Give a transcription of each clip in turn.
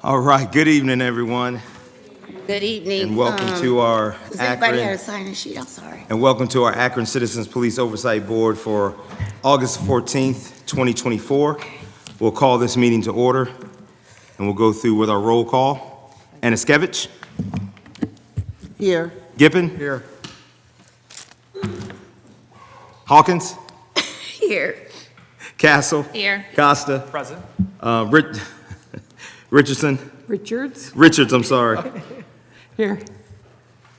All right, good evening, everyone, Good evening. and welcome to our Does anybody have a Akron, sign-in sheet? I'm sorry. and welcome to our Akron Citizens Police Oversight Board for August 14th, 2024. We'll call this meeting to order, and we'll go through with our roll call. Aniskevich? Here. Gippin? Here. Hawkins? Here. Castle? Here. Costa? Present. Richardson? Richards, I'm sorry. here.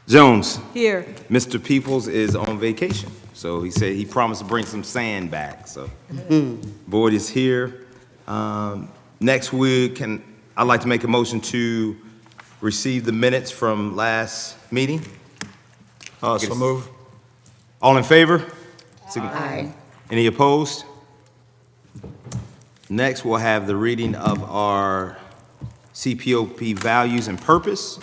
Jones? Here. Mr. Peoples is on vacation, so he said he promised to bring some sand back, so Boyd is here. Next week, I'd like to make a motion to receive the minutes from last meeting. So move. All in favor? Aye. Any opposed? Next, we'll have the reading of our CPOP values and purpose.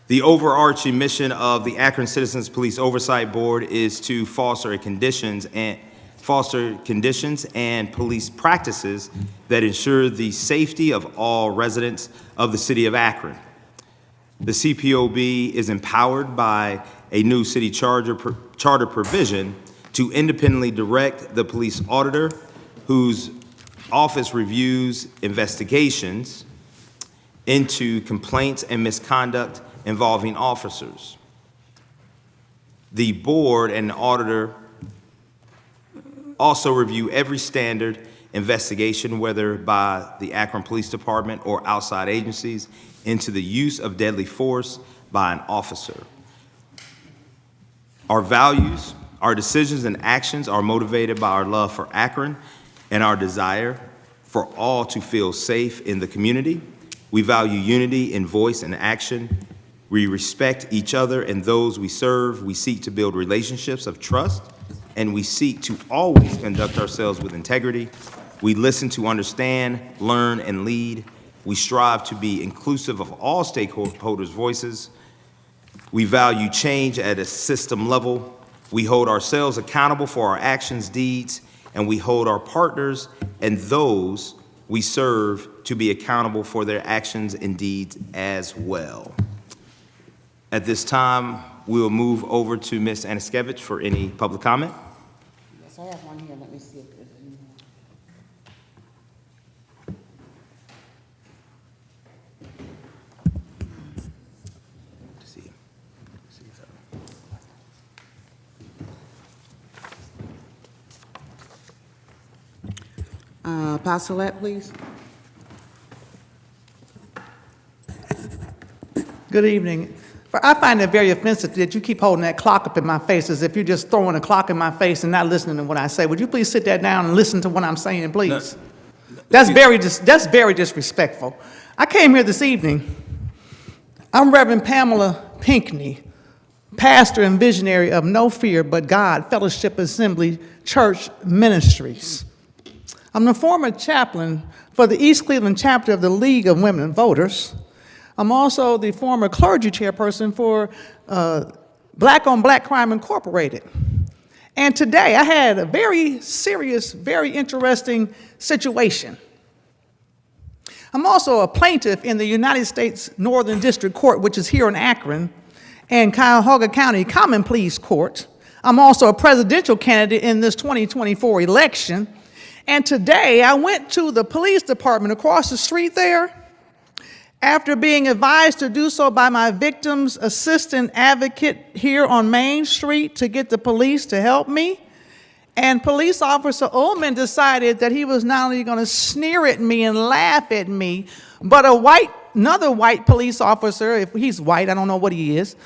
The overarching mission of the Akron Citizens Police Oversight Board is to foster conditions and police practices that ensure the safety of all residents of the city of Akron. The CPOB is empowered by a new city charter provision to independently direct the police auditor, whose office reviews investigations into complaints and misconduct involving officers. The board and the auditor also review every standard investigation, whether by the Akron Police Department or outside agencies, into the use of deadly force by an officer. Our values, our decisions and actions are motivated by our love for Akron and our desire for all to feel safe in the community. We value unity in voice and action. We respect each other and those we serve. We seek to build relationships of trust, and we seek to always conduct ourselves with integrity. We listen to understand, learn, and lead. We strive to be inclusive of all stakeholders' voices. We value change at a system level. We hold ourselves accountable for our actions, deeds, and we hold our partners and those we serve to be accountable for their actions and deeds as well. At this time, we will move over to Ms. Aniskevich for any public comment. Yes, I have one here. Let me see if there's any more. Pastorette, please. Good evening. I find it very offensive that you keep holding that clock up in my face as if you're just throwing a clock in my face and not listening to what I say. Would you please sit that down and listen to what I'm saying, please? That's very disrespectful. I came here this evening. I'm Reverend Pamela Pinckney, pastor and visionary of No Fear But God Fellowship Assembly Church Ministries. I'm the former chaplain for the East Cleveland chapter of the League of Women Voters. I'm also the former clergy chairperson for Black on Black Crime Incorporated. And today I had a very serious, very interesting situation. I'm also a plaintiff in the United States Northern District Court, which is here in Akron, and Cuyahoga County Common Pleas Court. I'm also a presidential candidate in this 2024 election. And today I went to the police department across the street there after being advised to do so by my victim's assistant advocate here on Main Street to get the police to help me. And police officer Ullman decided that he was not only going to sneer at me and laugh at me, but another white police officer, if he's white, I don't know what he is,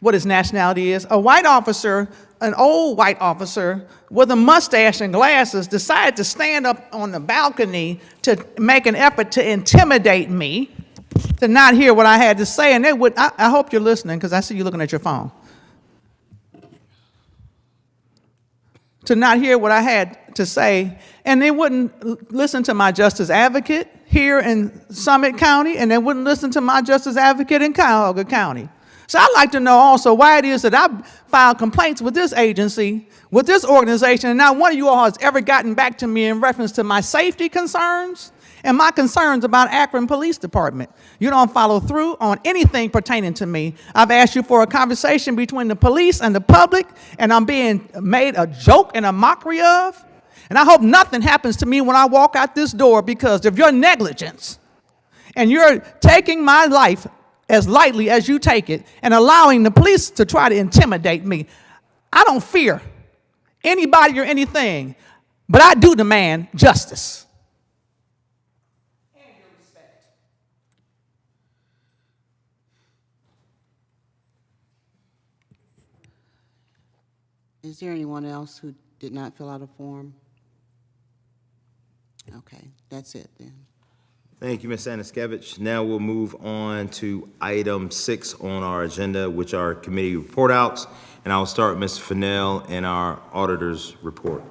what his nationality is, a white officer, an old white officer with a mustache and glasses decided to stand up on the balcony to make an effort to intimidate me, to not hear what I had to say. And I hope you're listening because I see you looking at your phone. To not hear what I had to say, and they wouldn't listen to my justice advocate here in Summit County, and they wouldn't listen to my justice advocate in Cuyahoga County. So I'd like to know also why it is that I filed complaints with this agency, with this organization, and not one of you all has ever gotten back to me in reference to my safety concerns and my concerns about Akron Police Department. You don't follow through on anything pertaining to me. I've asked you for a conversation between the police and the public, and I'm being made a joke and a mockery of. And I hope nothing happens to me when I walk out this door because of your negligence. And you're taking my life as lightly as you take it and allowing the police to try to intimidate me. I don't fear anybody or anything, but I do demand justice. And your respect. Is there anyone else who did not fill out a form? Okay, that's it then. Thank you, Ms. Anaskevich. Now we'll move on to item 6 on our agenda, which are committee report outs. And I'll start with Mr. Fennell and our auditor's report.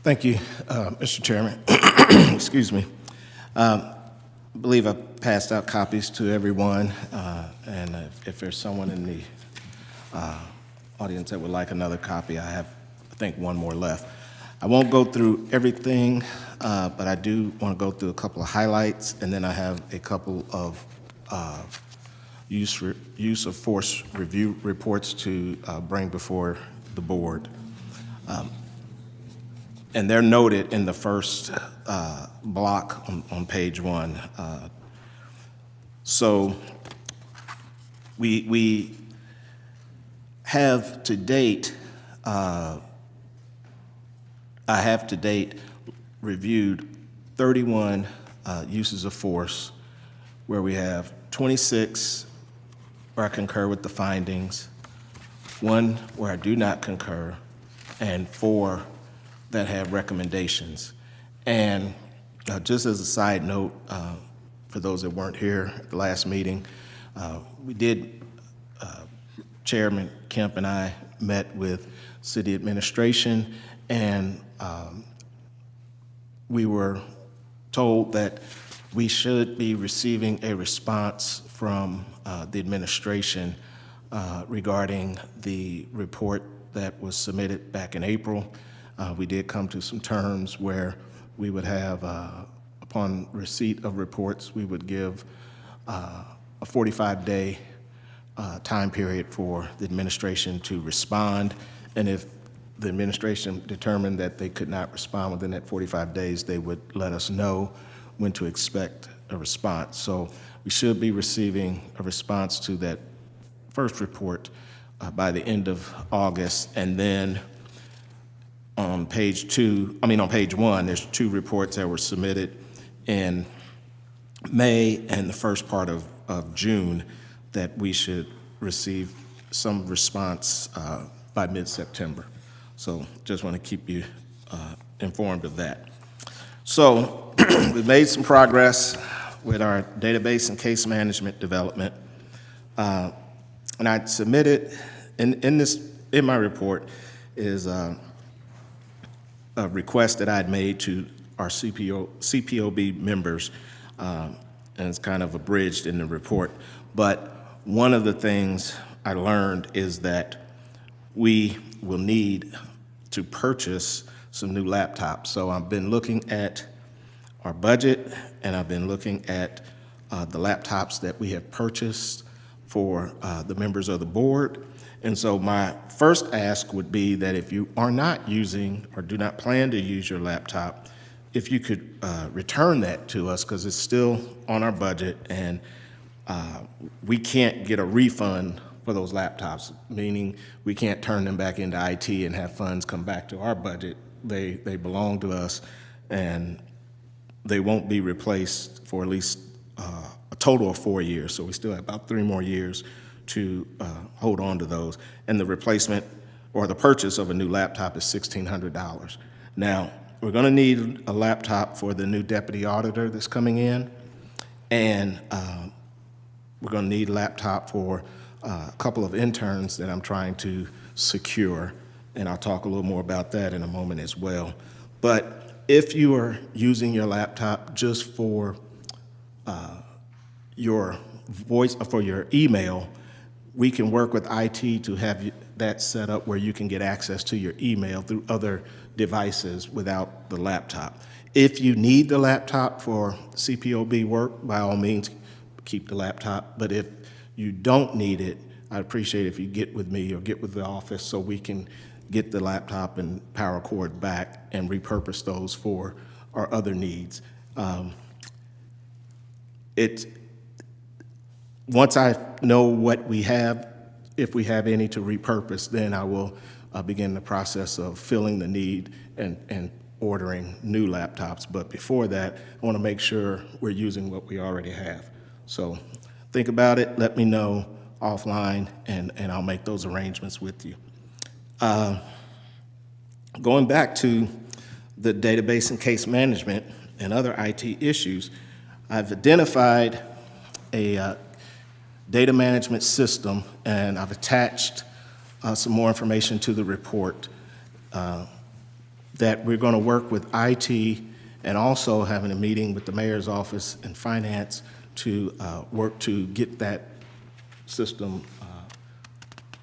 Thank you, Mr. Chairman. Excuse me. I believe I passed out copies to everyone, and if there's someone in the audience that would like another copy, I have, I think, one more left. I won't go through everything, but I do want to go through a couple of highlights, and then I have a couple of use of force review reports to bring before the board. And they're noted in the first block on page 1. So we have to date, I have to date reviewed 31 uses of force, where we have 26 where I concur with the findings, 1 where I do not concur, and 4 that have recommendations. And just as a side note, for those that weren't here at the last meeting, we did, Chairman Kemp and I met with city administration, and we were told that we should be receiving a response from the administration regarding the report that was submitted back in April. We did come to some terms where we would have, upon receipt of reports, we would give a 45-day time period for the administration to respond. And if the administration determined that they could not respond within that 45 days, they would let us know when to expect a response. So we should be receiving a response to that first report by the end of August. And then on page 1, there's 2 reports that were submitted in May and the first part of June that we should receive some response by mid-September. So just want to keep you informed of that. So we've made some progress with our database and case management development. And I submitted, in my report is a request that I'd made to our CPOB members, and it's kind of abridged in the report. But one of the things I learned is that we will need to purchase some new laptops. So I've been looking at our budget, and I've been looking at the laptops that we have purchased for the members of the board. And so my first ask would be that if you are not using or do not plan to use your laptop, if you could return that to us, because it's still on our budget, and we can't get a refund for those laptops, meaning we can't turn them back into IT and have funds come back to our budget. They belong to us, and they won't be replaced for at least a total of 4 years. So we still have about 3 more years to hold on to those. And the replacement or the purchase of a new laptop is $1,600. Now, we're gonna need a laptop for the new deputy auditor that's coming in, and we're gonna need a laptop for a couple of interns that I'm trying to secure, and I'll talk a little more about that in a moment as well. But if you are using your laptop just for your voice, for your email, we can work with IT to have that set up where you can get access to your email through other devices without the laptop. If you need the laptop for CPOB work, by all means, keep the laptop. But if you don't need it, I'd appreciate if you get with me or get with the office so we can get the laptop and power cord back and repurpose those for our other needs. Once I know what we have, if we have any to repurpose, then I will begin the process of filling the need and ordering new laptops. But before that, I want to make sure we're using what we already have. So think about it, let me know offline, and I'll make those arrangements with you. Going back to the database and case management and other IT issues, I've identified a data management system, and I've attached some more information to the report that we're going to work with IT and also having a meeting with the mayor's office and finance to work to get that system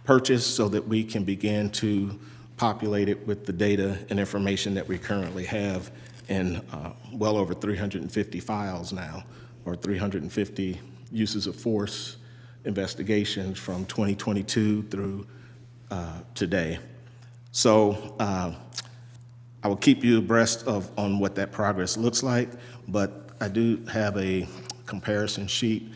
purchased so that we can begin to populate it with the data and information that we currently have in well over 350 files now, or 350 uses of force investigations from 2022 through today. So I will keep you abreast on what that progress looks like, but I do have a comparison sheet,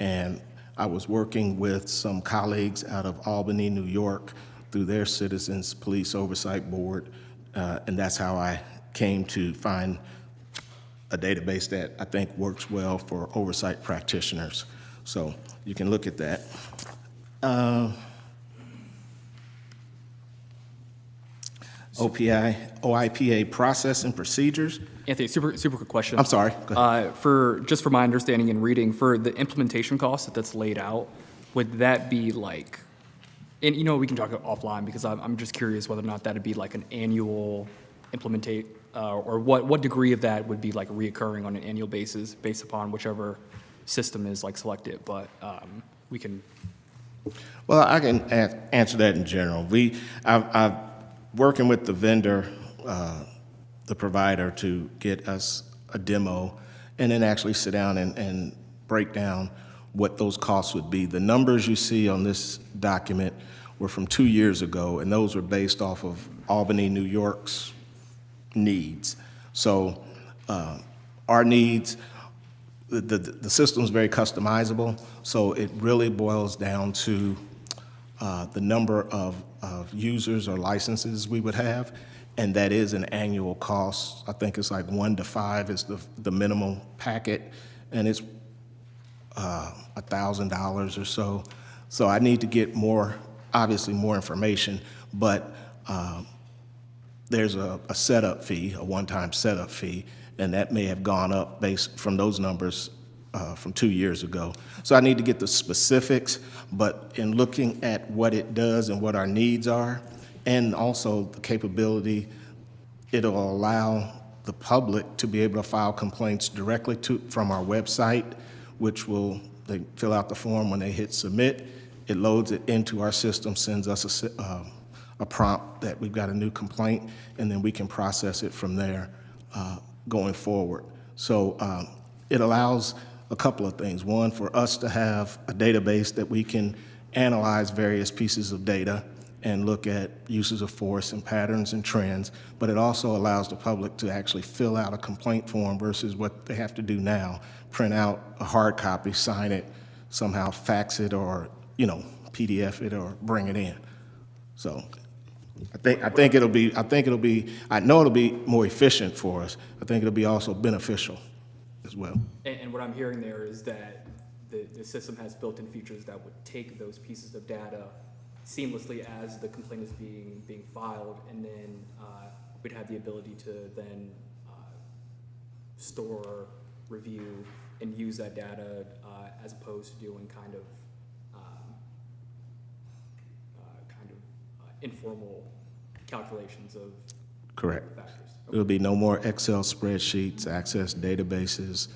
and I was working with some colleagues out of Albany, New York, through their Citizens Police Oversight Board, and that's how I came to find a database that I think works well for oversight practitioners. So you can look at that. OIPA process and procedures. Anthony, super quick question. I'm sorry, go ahead. For my understanding and reading, for the implementation cost that's laid out, would that be like, and we can talk offline because I'm just curious whether or not that'd be like an annual implementate, or what degree of that would be like reoccurring on an annual basis based upon whichever system is like selected, but we can. Well, I can answer that in general. I've working with the vendor, the provider, to get us a demo and then actually sit down and break down what those costs would be. The numbers you see on this document were from 2 years ago, and those were based off of Albany, New York's needs. So our needs, the system is very customizable, so it really boils down to the number of users or licenses we would have, and that is an annual cost. I think it's like 1 to 5 is the minimum packet, and it's $1,000 or so. So I need to get obviously more information, but there's a setup fee, a one-time setup fee, and that may have gone up based from those numbers from 2 years ago. So I need to get the specifics, but in looking at what it does and what our needs are, and also the capability, it'll allow the public to be able to file complaints directly from our website, which they fill out the form when they hit submit. It loads it into our system, sends us a prompt that we've got a new complaint, and then we can process it from there going forward. So it allows a couple of things. One, for us to have a database that we can analyze various pieces of data and look at uses of force and patterns and trends, but it also allows the public to actually fill out a complaint form versus what they have to do now, print out a hard copy, sign it, somehow fax it, or PDF it, or bring it in. So I know it'll be more efficient for us. I think it'll be also beneficial as well. And what I'm hearing there is that the system has built-in features that would take those pieces of data seamlessly as the complaint is being filed, and then we'd have the ability to then store, review, and use that data as opposed to doing kind of informal calculations of Correct. factors. Okay. There'll be no more Excel spreadsheets, access databases,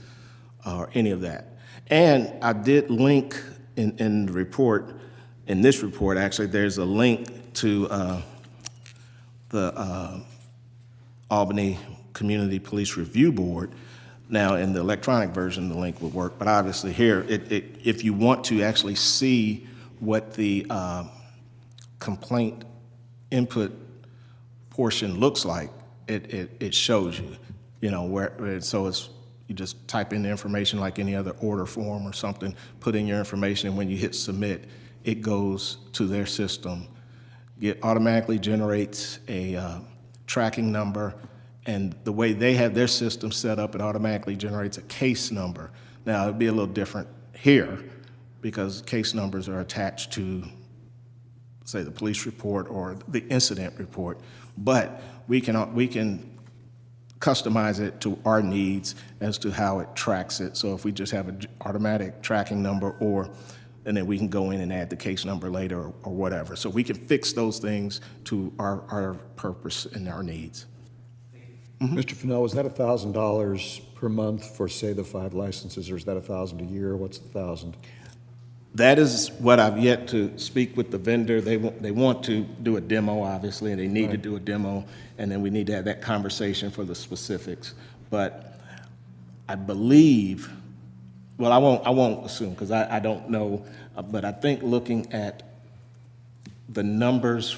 or any of that. And I did link in the report in this report, actually, there's a link to the Albany Community Police Review Board. Now, in the electronic version, the link would work, but obviously here, if you want to actually see what the complaint input portion looks like, it shows you, you know, where, so it's, you just type in the information like any other order form or something, put in your information, and when you hit submit, it goes to their system. It automatically generates a tracking number, and the way they have their system set up, it automatically generates a case number. Now, it'd be a little different here because case numbers are attached to, say, the police report or the incident report, but we can customize it to our needs as to how it tracks it. So if we just have an automatic tracking number, and then we can go in and add the case number later or whatever. So we can fix those things to our purpose and our needs. Mr. Fennell, is that $1,000 per month for, say, the 5 licenses, or is that $1,000 a year? What's the 1,000? That is what I've yet to speak with the vendor. They want to do a demo, obviously, and they need to do a demo, and then we need to have that conversation for the specifics. But I believe, well, I won't assume because I don't know, but I think looking at the numbers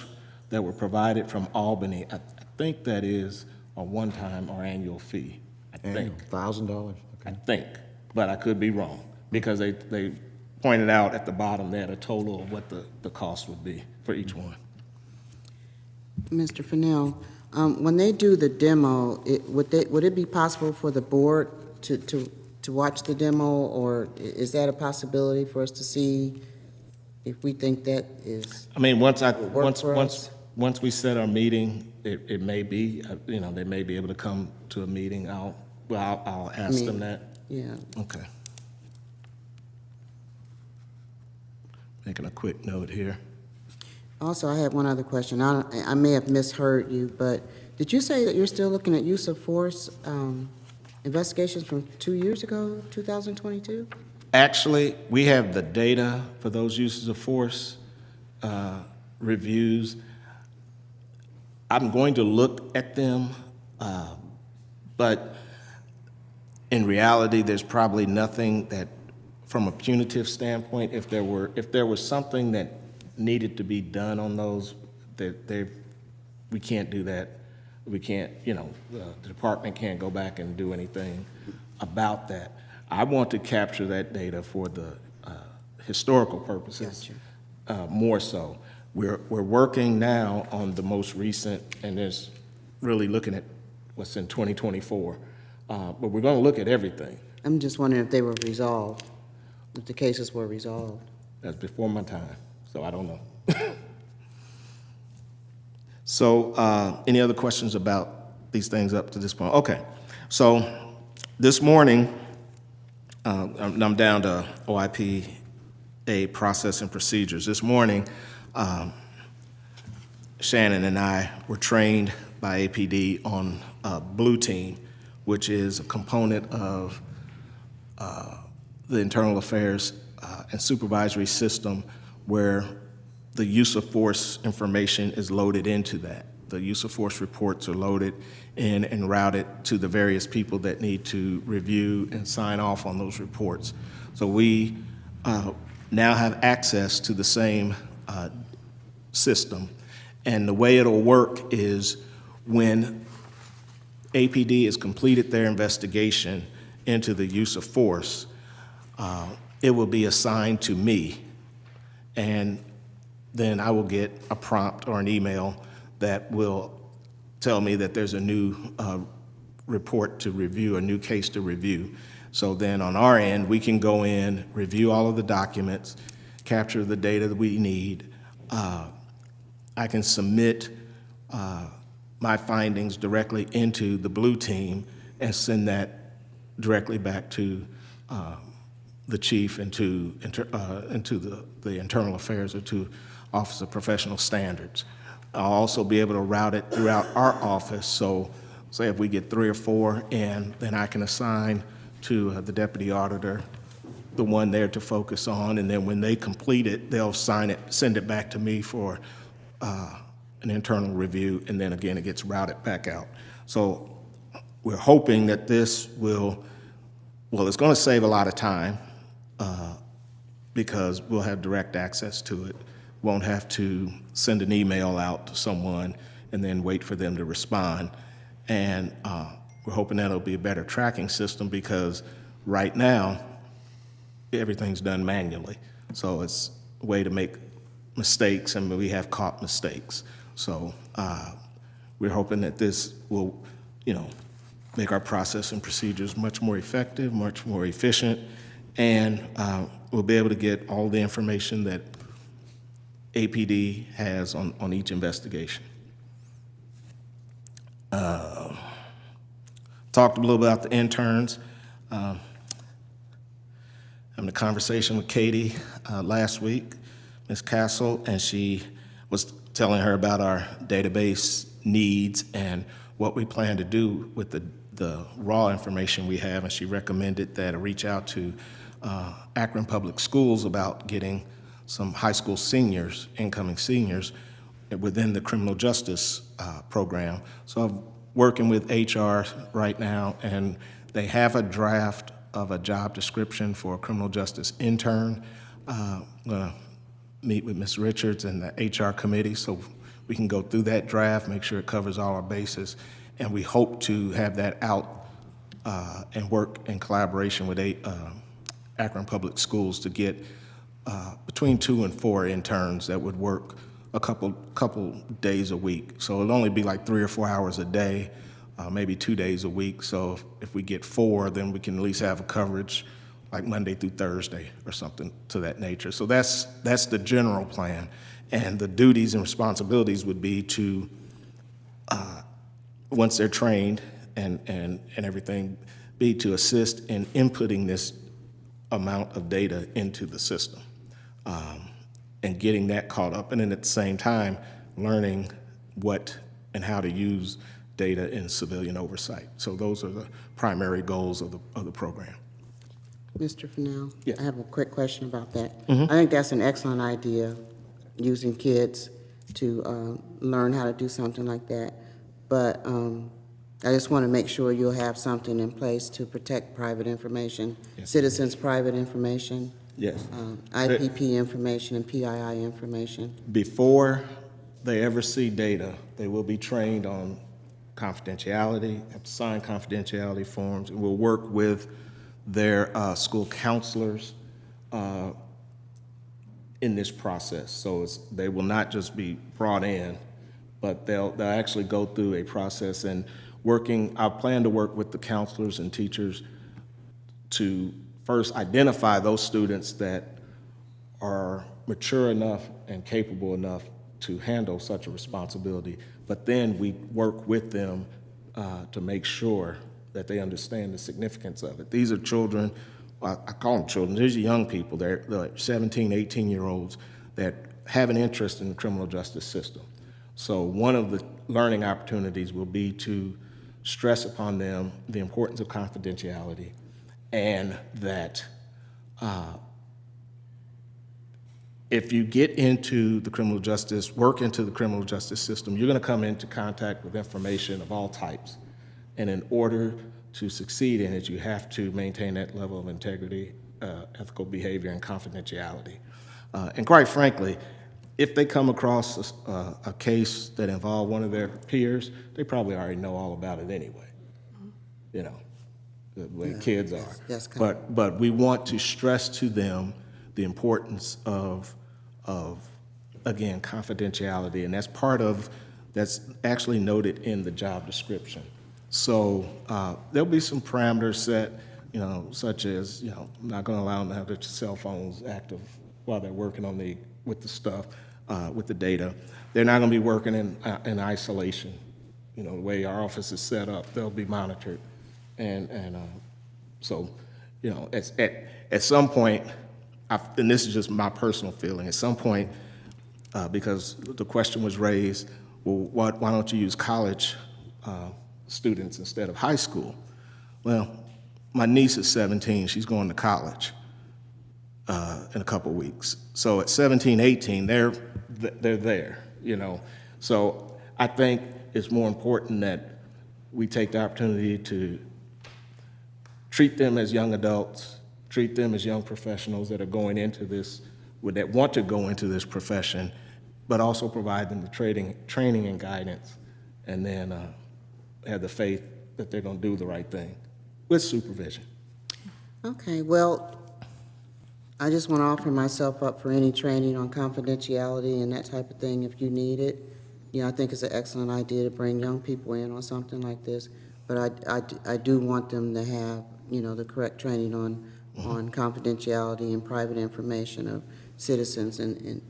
that were provided from Albany, I think that is a one-time or annual fee. I think. $1,000? I Okay. think, but I could be wrong because they pointed out at the bottom they had a total of what the cost would be for each one. Mr. Fennell, when they do the demo, would it be possible for the board to watch the demo, or is that a possibility for us to see if we think that is? I mean, work for us? once we set our meeting, it may be, you know, they may be able to come to a meeting. I'll ask them that. Yeah. Okay. Making a quick note here. Also, I had one other question. I may have misheard you, but did you say that you're still looking at use of force investigations from 2 years ago, 2022? Actually, we have the data for those uses of force reviews. I'm going to look at them, but in reality, there's probably nothing that, from a punitive standpoint, if there was something that needed to be done on those, we can't do that. We can't, you know, the department can't go back and do anything about that. I want to capture that data for the historical purposes, more so. We're working now on the most recent, and there's really looking at what's in 2024, but we're going to look at everything. I'm just wondering if they were resolved, if the cases were resolved. That's before my time, so I don't know. So any other questions about these things up to this point? Okay, so this morning, I'm down to OIPA process and procedures. This morning, Shannon and I were trained by APD on Blue Team, which is a component of the internal affairs and supervisory system where the use of force information is loaded into that. The use of force reports are loaded in and routed to the various people that need to review and sign off on those reports. So we now have access to the same system. And the way it'll work is when APD has completed their investigation into the use of force, it will be assigned to me, and then I will get a prompt or an email that will tell me that there's a new report to review, a new case to review. So then on our end, we can go in, review all of the documents, capture the data that we need. I can submit my findings directly into the Blue Team and send that directly back to the chief and to the internal affairs or to Office of Professional Standards. I'll also be able to route it throughout our office. So say if we get 3 or 4 in, then I can assign to the deputy auditor the one there to focus on, and then when they complete it, they'll sign it, send it back to me for an internal review, and then again, it gets routed back out. So we're hoping that this will, well, it's going to save a lot of time because we'll have direct access to it. Won't have to send an email out to someone and then wait for them to respond. And we're hoping that'll be a better tracking system because right now, everything's done manually. So it's a way to make mistakes, and we have caught mistakes. So we're hoping that this will, make our process and procedures much more effective, much more efficient, and we'll be able to get all the information that APD has on each investigation. Talked a little bit about the interns. Having a conversation with Katie last week, Ms. Castle, and she was telling her about our database needs and what we plan to do with the raw information we have, and she recommended that I reach out to Akron Public Schools about getting some high school seniors, incoming seniors, within the criminal justice program. So I'm working with HR right now, and they have a draft of a job description for a criminal justice intern. I'm gonna meet with Ms. Richards and the HR committee so we can go through that draft, make sure it covers all our bases, and we hope to have that out and work in collaboration with Akron Public Schools to get between 2 and 4 interns that would work a couple days a week. So it'll only be like 3 or 4 hours a day, maybe 2 days a week. So if we get 4, then we can at least have a coverage like Monday through Thursday or something to that nature. So that's the general plan. And the duties and responsibilities would be to, once they're trained and everything, be to assist in inputting this amount of data into the system and getting that caught up. And then at the same time, learning what and how to use data in civilian oversight. So those are the primary goals of the program. Mr. Fennell? Yeah. I have a quick question about that. I think that's an excellent idea, using kids to learn how to do something like that. But I just want to make sure you'll have something in place to protect private information, Yes. citizens' private information, Yes. IPP information, and PII information. Before they ever see data, they will be trained on confidentiality, have to sign confidentiality forms, and we'll work with their school counselors in this process. So they will not just be brought in, but they'll actually go through a process and I plan to work with the counselors and teachers to first identify those students that are mature enough and capable enough to handle such a responsibility, but then we work with them to make sure that they understand the significance of it. These are children, I call them children, these are young people, they're like 17, 18-year-olds that have an interest in the criminal justice system. So one of the learning opportunities will be to stress upon them the importance of confidentiality, and that if you get into the criminal justice, work into the criminal justice system, you're going to come into contact with information of all types. And in order to succeed in it, you have to maintain that level of integrity, ethical behavior, and confidentiality. And quite frankly, if they come across a case that involved one of their peers, they probably already know all about it anyway, the way kids are. That's kind But we want to stress to them the importance of again, confidentiality, and that's actually noted in the job description. So there'll be some parameters set, such as, I'm not going to allow them to have their cell phones active while they're working with the stuff, with the data. They're not going to be working in isolation. The way our office is set up, they'll be monitored. So, at some point, and this is just my personal feeling, at some point, because the question was raised, well, why don't you use college students instead of high school? Well, my niece is 17, she's going to college. in a couple weeks. So at 17, 18, they're there, you know. So I think it's more important that we take the opportunity to treat them as young adults, treat them as young professionals that are going into this, that want to go into this profession, but also provide them the training and guidance, and then have the faith that they're going to do the right thing with supervision. Okay, well, I just want to offer myself up for any training on confidentiality and that type of thing if you need it. You know, I think it's an excellent idea to bring young people in on something like this, but I do want them to have, you know, the correct training on confidentiality and private information of citizens in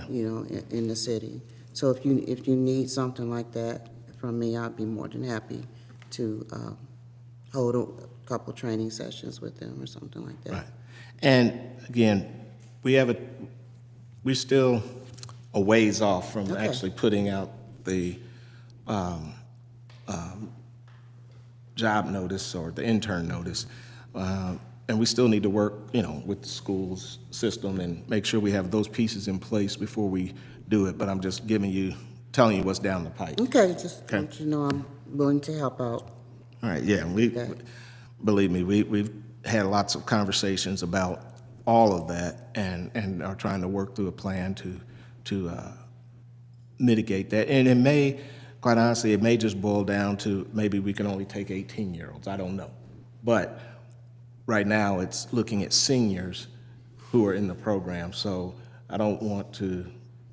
you know, in the city. So if you need something like that from me, I'd be more than happy to hold a couple training sessions with them or something like that. Right. And again, we're still a ways off from Okay. actually putting out the job notice or the intern notice. And we still need to work, you know, with the schools system and make sure we have those pieces in place before we do it. But I'm just telling you what's down the pipe. Okay, just Okay. let you know I'm willing to help out. All right, yeah, Okay. believe me, we've had lots of conversations about all of that and are trying to work through a plan to mitigate that. And it may, quite honestly, it may just boil down to maybe we can only take 18-year-olds, I don't know. But right now, it's looking at seniors who are in the program, so I don't want to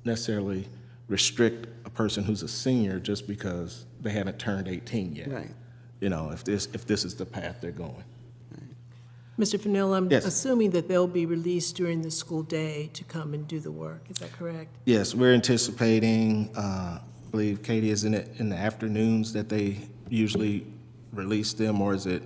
necessarily restrict a person who's a senior just because they haven't turned 18 yet. Right. You know, if this is the path they're going. Mr. Fennell, I'm Yes. assuming that they'll be released during the school day to come and do the work. Is that correct? Yes, we're anticipating, I believe Katie, is in the afternoons that they usually release them, or is it,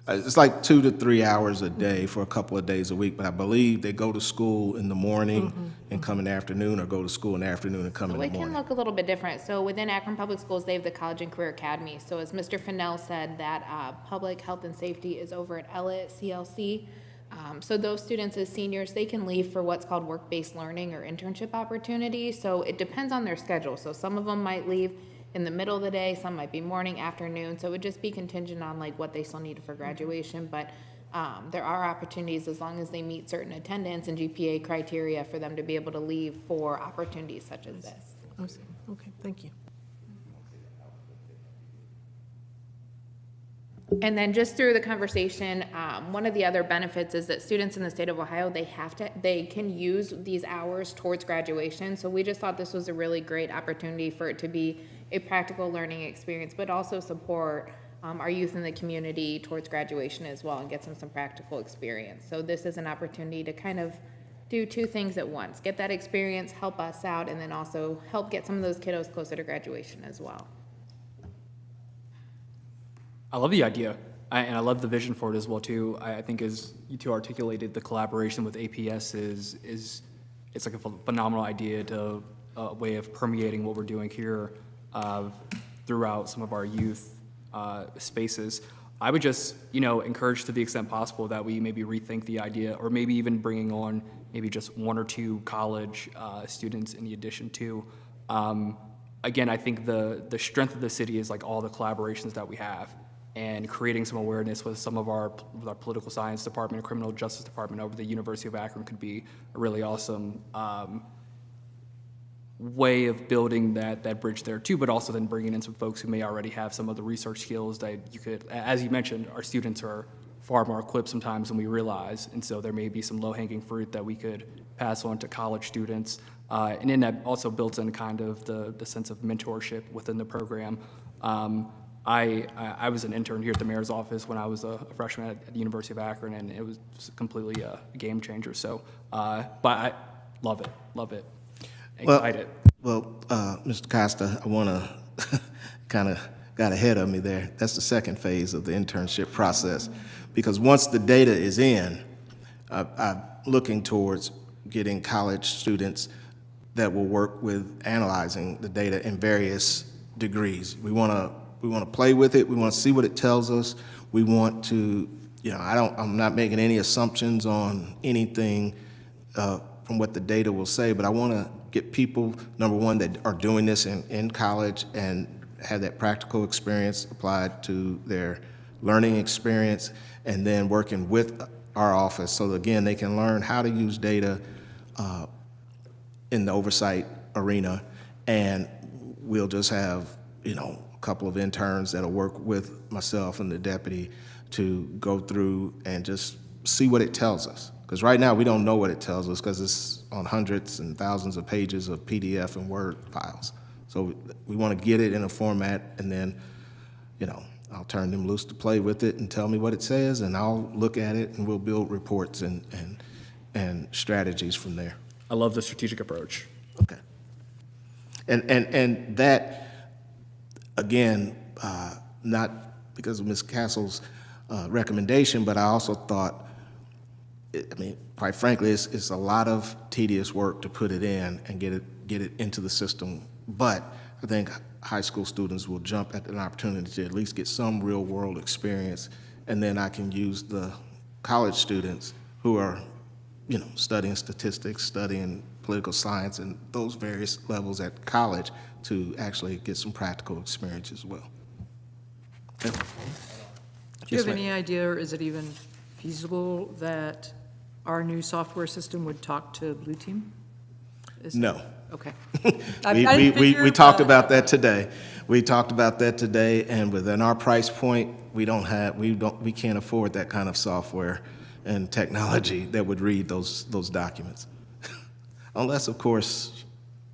it's like 2 to 3 hours a day for a couple of days a week, but I believe they go to school in the morning and come in the afternoon, or go to school in the afternoon and come in So the it can morning. look a little bit different. So within Akron Public Schools, they have the College and Career Academy. So as Mr. Fennell said, that public health and safety is over at Elliott CLC. So those students as seniors, they can leave for what's called work-based learning or internship opportunities. So it depends on their schedule. So some of them might leave in the middle of the day, some might be morning, afternoon. So it would just be contingent on like what they still need for graduation. But there are opportunities as long as they meet certain attendance and GPA criteria for them to be able to leave for opportunities such as this. I see. Okay, thank you. And then just through the conversation, one of the other benefits is that students in the state of Ohio, they can use these hours towards graduation. So we just thought this was a really great opportunity for it to be a practical learning experience, but also support our youth in the community towards graduation as well and get some practical experience. So this is an opportunity to kind of do two things at once, get that experience, help us out, and then also help get some of those kiddos closer to graduation as well. I love the idea, and I love the vision for it as well too. I think as you two articulated, the collaboration with APS is it's like a phenomenal idea to a way of permeating what we're doing here throughout some of our youth spaces. I would just, encourage to the extent possible that we maybe rethink the idea, or maybe even bringing on maybe just 1 or 2 college students in the addition to. Again, I think the strength of the city is like all the collaborations that we have, and creating some awareness with some of our political science department, criminal justice department over the University of Akron could be a really awesome way of building that bridge there too, but also then bringing in some folks who may already have some of the research skills that you could, as you mentioned, our students are far more equipped sometimes than we realize, and so there may be some low-hanging fruit that we could pass on to college students, and then that also builds in kind of the sense of mentorship within the program. I was an intern here at the mayor's office when I was a freshman at the University of Akron, and it was completely a game changer. So, but I love it. Excited. Well, Mr. Costa, I want to kind of got ahead of me there. That's the second phase of the internship process, because once the data is in, I'm looking towards getting college students that will work with analyzing the data in various degrees. We want to play with it. We want to see what it tells us. We want to, I'm not making any assumptions on anything from what the data will say, but I want to get people, number one, that are doing this in college and have that practical experience applied to their learning experience, and then working with our office so that, again, they can learn how to use data in the oversight arena, and we'll just have, you know, a couple of interns that'll work with myself and the deputy to go through and just see what it tells us. Because right now, we don't know what it tells us because it's on hundreds and thousands of pages of PDF and Word files. So we want to get it in a format, and then, you know, I'll turn them loose to play with it and tell me what it says, and I'll look at it, and we'll build reports and strategies from there. I love the strategic approach. Okay. And that, again, not because of Ms. Castle's recommendation, but I also thought, I mean, quite frankly, it's a lot of tedious work to put it in and get it into the system. But I think high school students will jump at an opportunity to at least get some real world experience, and then I can use the college students who are, you know, studying statistics, studying political science, and those various levels at college to actually get some practical experience as well. Okay. Do you Yes, have ma'am. any idea, or is it even feasible that our new software system would talk to Blue Team? No. Okay. We talked about that today. We talked about that today, and within our price point, we can't afford that kind of software and technology that would read those documents. Unless, of course,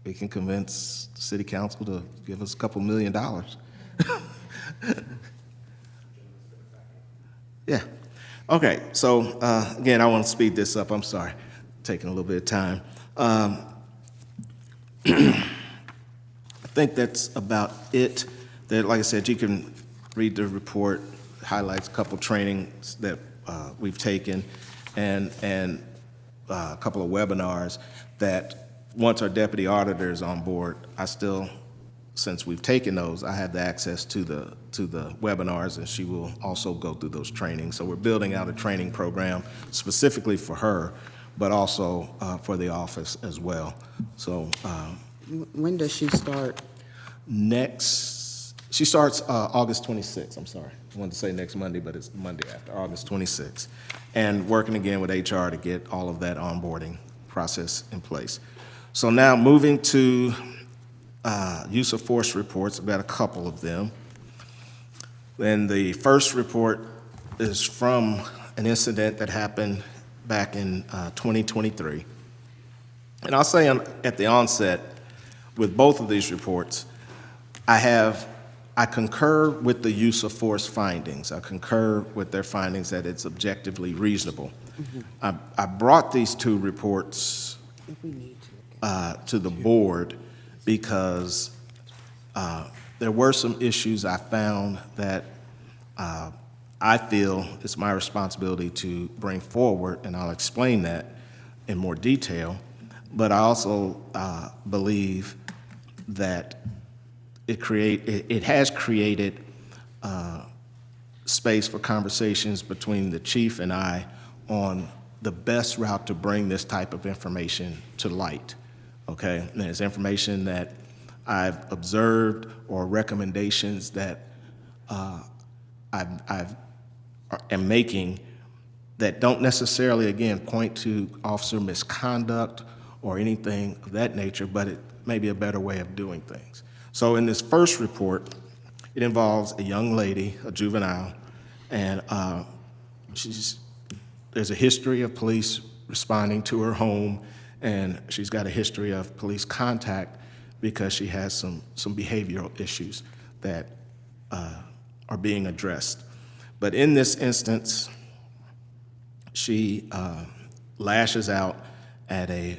we can convince the city council to give us a couple $1 million. Yeah. Okay, so again, I want to speed this up. I'm sorry, taking a little bit of time. I think that's about it. That, like I said, you can read the report, highlights a couple trainings that we've taken, and a couple of webinars that once our deputy auditor is on board, I still, since we've taken those, I have the access to the webinars, and she will also go through those trainings. So we're building out a training program specifically for her, but also for the office as well. So When does she start? she starts August 26th, I'm sorry. I wanted to say next Monday, but it's Monday after, August 26th. And working again with HR to get all of that onboarding process in place. So now moving to use of force reports, I've got a couple of them. And the first report is from an incident that happened back in 2023. And I'll say at the onset, with both of these reports, I concur with the use of force findings. I concur with their findings that it's objectively reasonable. I brought these two reports to the board because there were some issues I found that I feel it's my responsibility to bring forward, and I'll explain that in more detail. But I also believe that it has created space for conversations between the chief and I on the best route to bring this type of information to light. Okay, and there's information that I've observed or recommendations that I am making that don't necessarily, again, point to officer misconduct or anything of that nature, but it may be a better way of doing things. So in this first report, it involves a young lady, a juvenile, and there's a history of police responding to her home, and she's got a history of police contact because she has some behavioral issues that are being addressed. But in this instance, she lashes out at a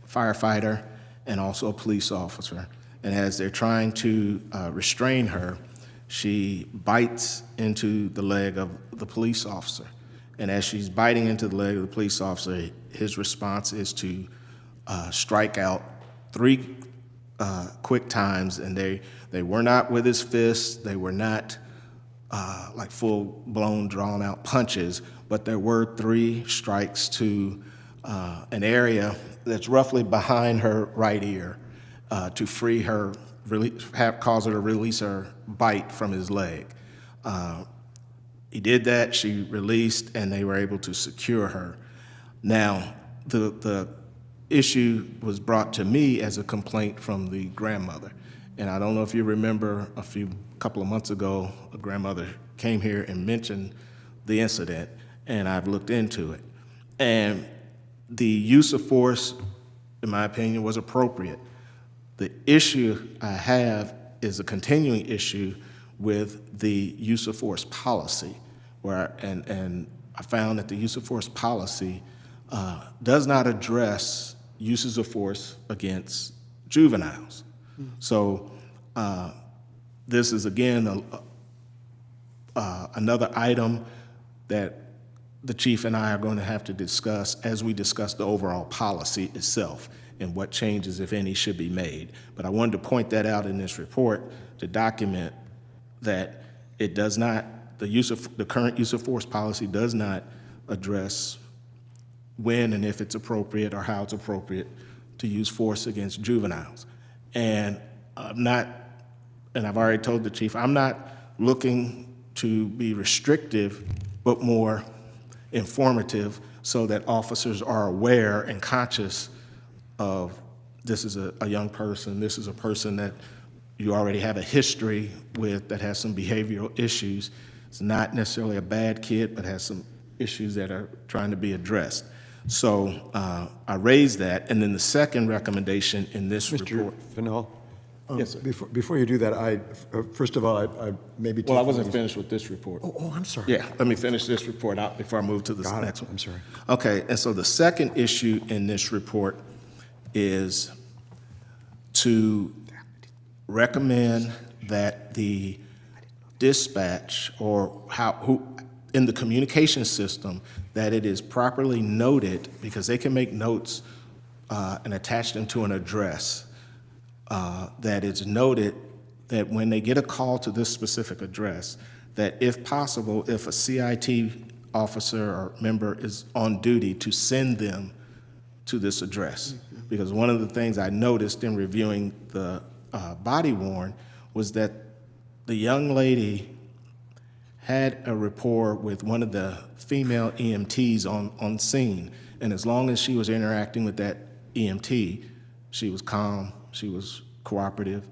firefighter and also a police officer. And as they're trying to restrain her, she bites into the leg of the police officer. And as she's biting into the leg of the police officer, his response is to strike out 3 quick times, and they were not with his fists, they were not like full-blown, drawn-out punches, but there were 3 strikes to an area that's roughly behind her right ear to free her, cause her to release her bite from his leg. He did that, she released, and they were able to secure her. Now, the issue was brought to me as a complaint from the grandmother. And I don't know if you remember couple of months ago, a grandmother came here and mentioned the incident, and I've looked into it. And the use of force, in my opinion, was appropriate. The issue I have is a continuing issue with the use of force policy, and I found that the use of force policy does not address uses of force against juveniles. So this is, again, another item that the chief and I are going to have to discuss as we discuss the overall policy itself and what changes, if any, should be made. But I wanted to point that out in this report to document that it does not, the current use of force policy does not address when and if it's appropriate or how it's appropriate to use force against juveniles. And I've already told the chief, I'm not looking to be restrictive, but more informative so that officers are aware and conscious of this is a young person, this is a person that you already have a history with that has some behavioral issues. It's not necessarily a bad kid, but has some issues that are trying to be addressed. So I raised that, and then the second recommendation in this report. Mr. Fennell? Yes, sir. Before you do that, first of all, I maybe. Well, I wasn't finished with this report. Oh, I'm sorry. Yeah, let me finish this report out before I move to the next one. I'm sorry. Okay, and so the second issue in this report is to recommend that the dispatch or in the communication system, that it is properly noted, because they can make notes and attach them to an address, that it's noted that when they get a call to this specific address, that if possible, if a CIT officer or member is on duty, to send them to this address. Mm-hmm. Because one of the things I noticed in reviewing the body worn was that the young lady had a rapport with one of the female EMTs on scene. And as long as she was interacting with that EMT, she was calm, she was cooperative.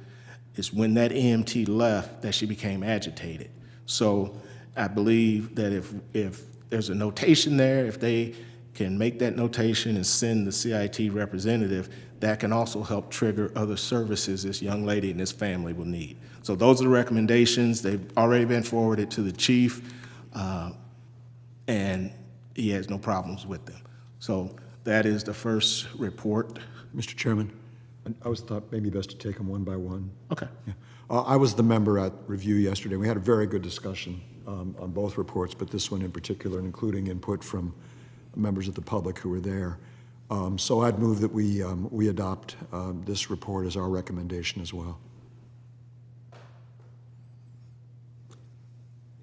It's when that EMT left that she became agitated. So I believe that if there's a notation there, if they can make that notation and send the CIT representative, that can also help trigger other services this young lady and this family will need. So those are the recommendations. They've already been forwarded to the chief, and he has no problems with them. So that is the first report. Mr. Chairman, I always thought maybe best to take them one by one. Okay. Yeah. I was the member at review yesterday. We had a very good discussion on both reports, but this one in particular, including input from members of the public who were there. So I'd move that we adopt this report as our recommendation as well.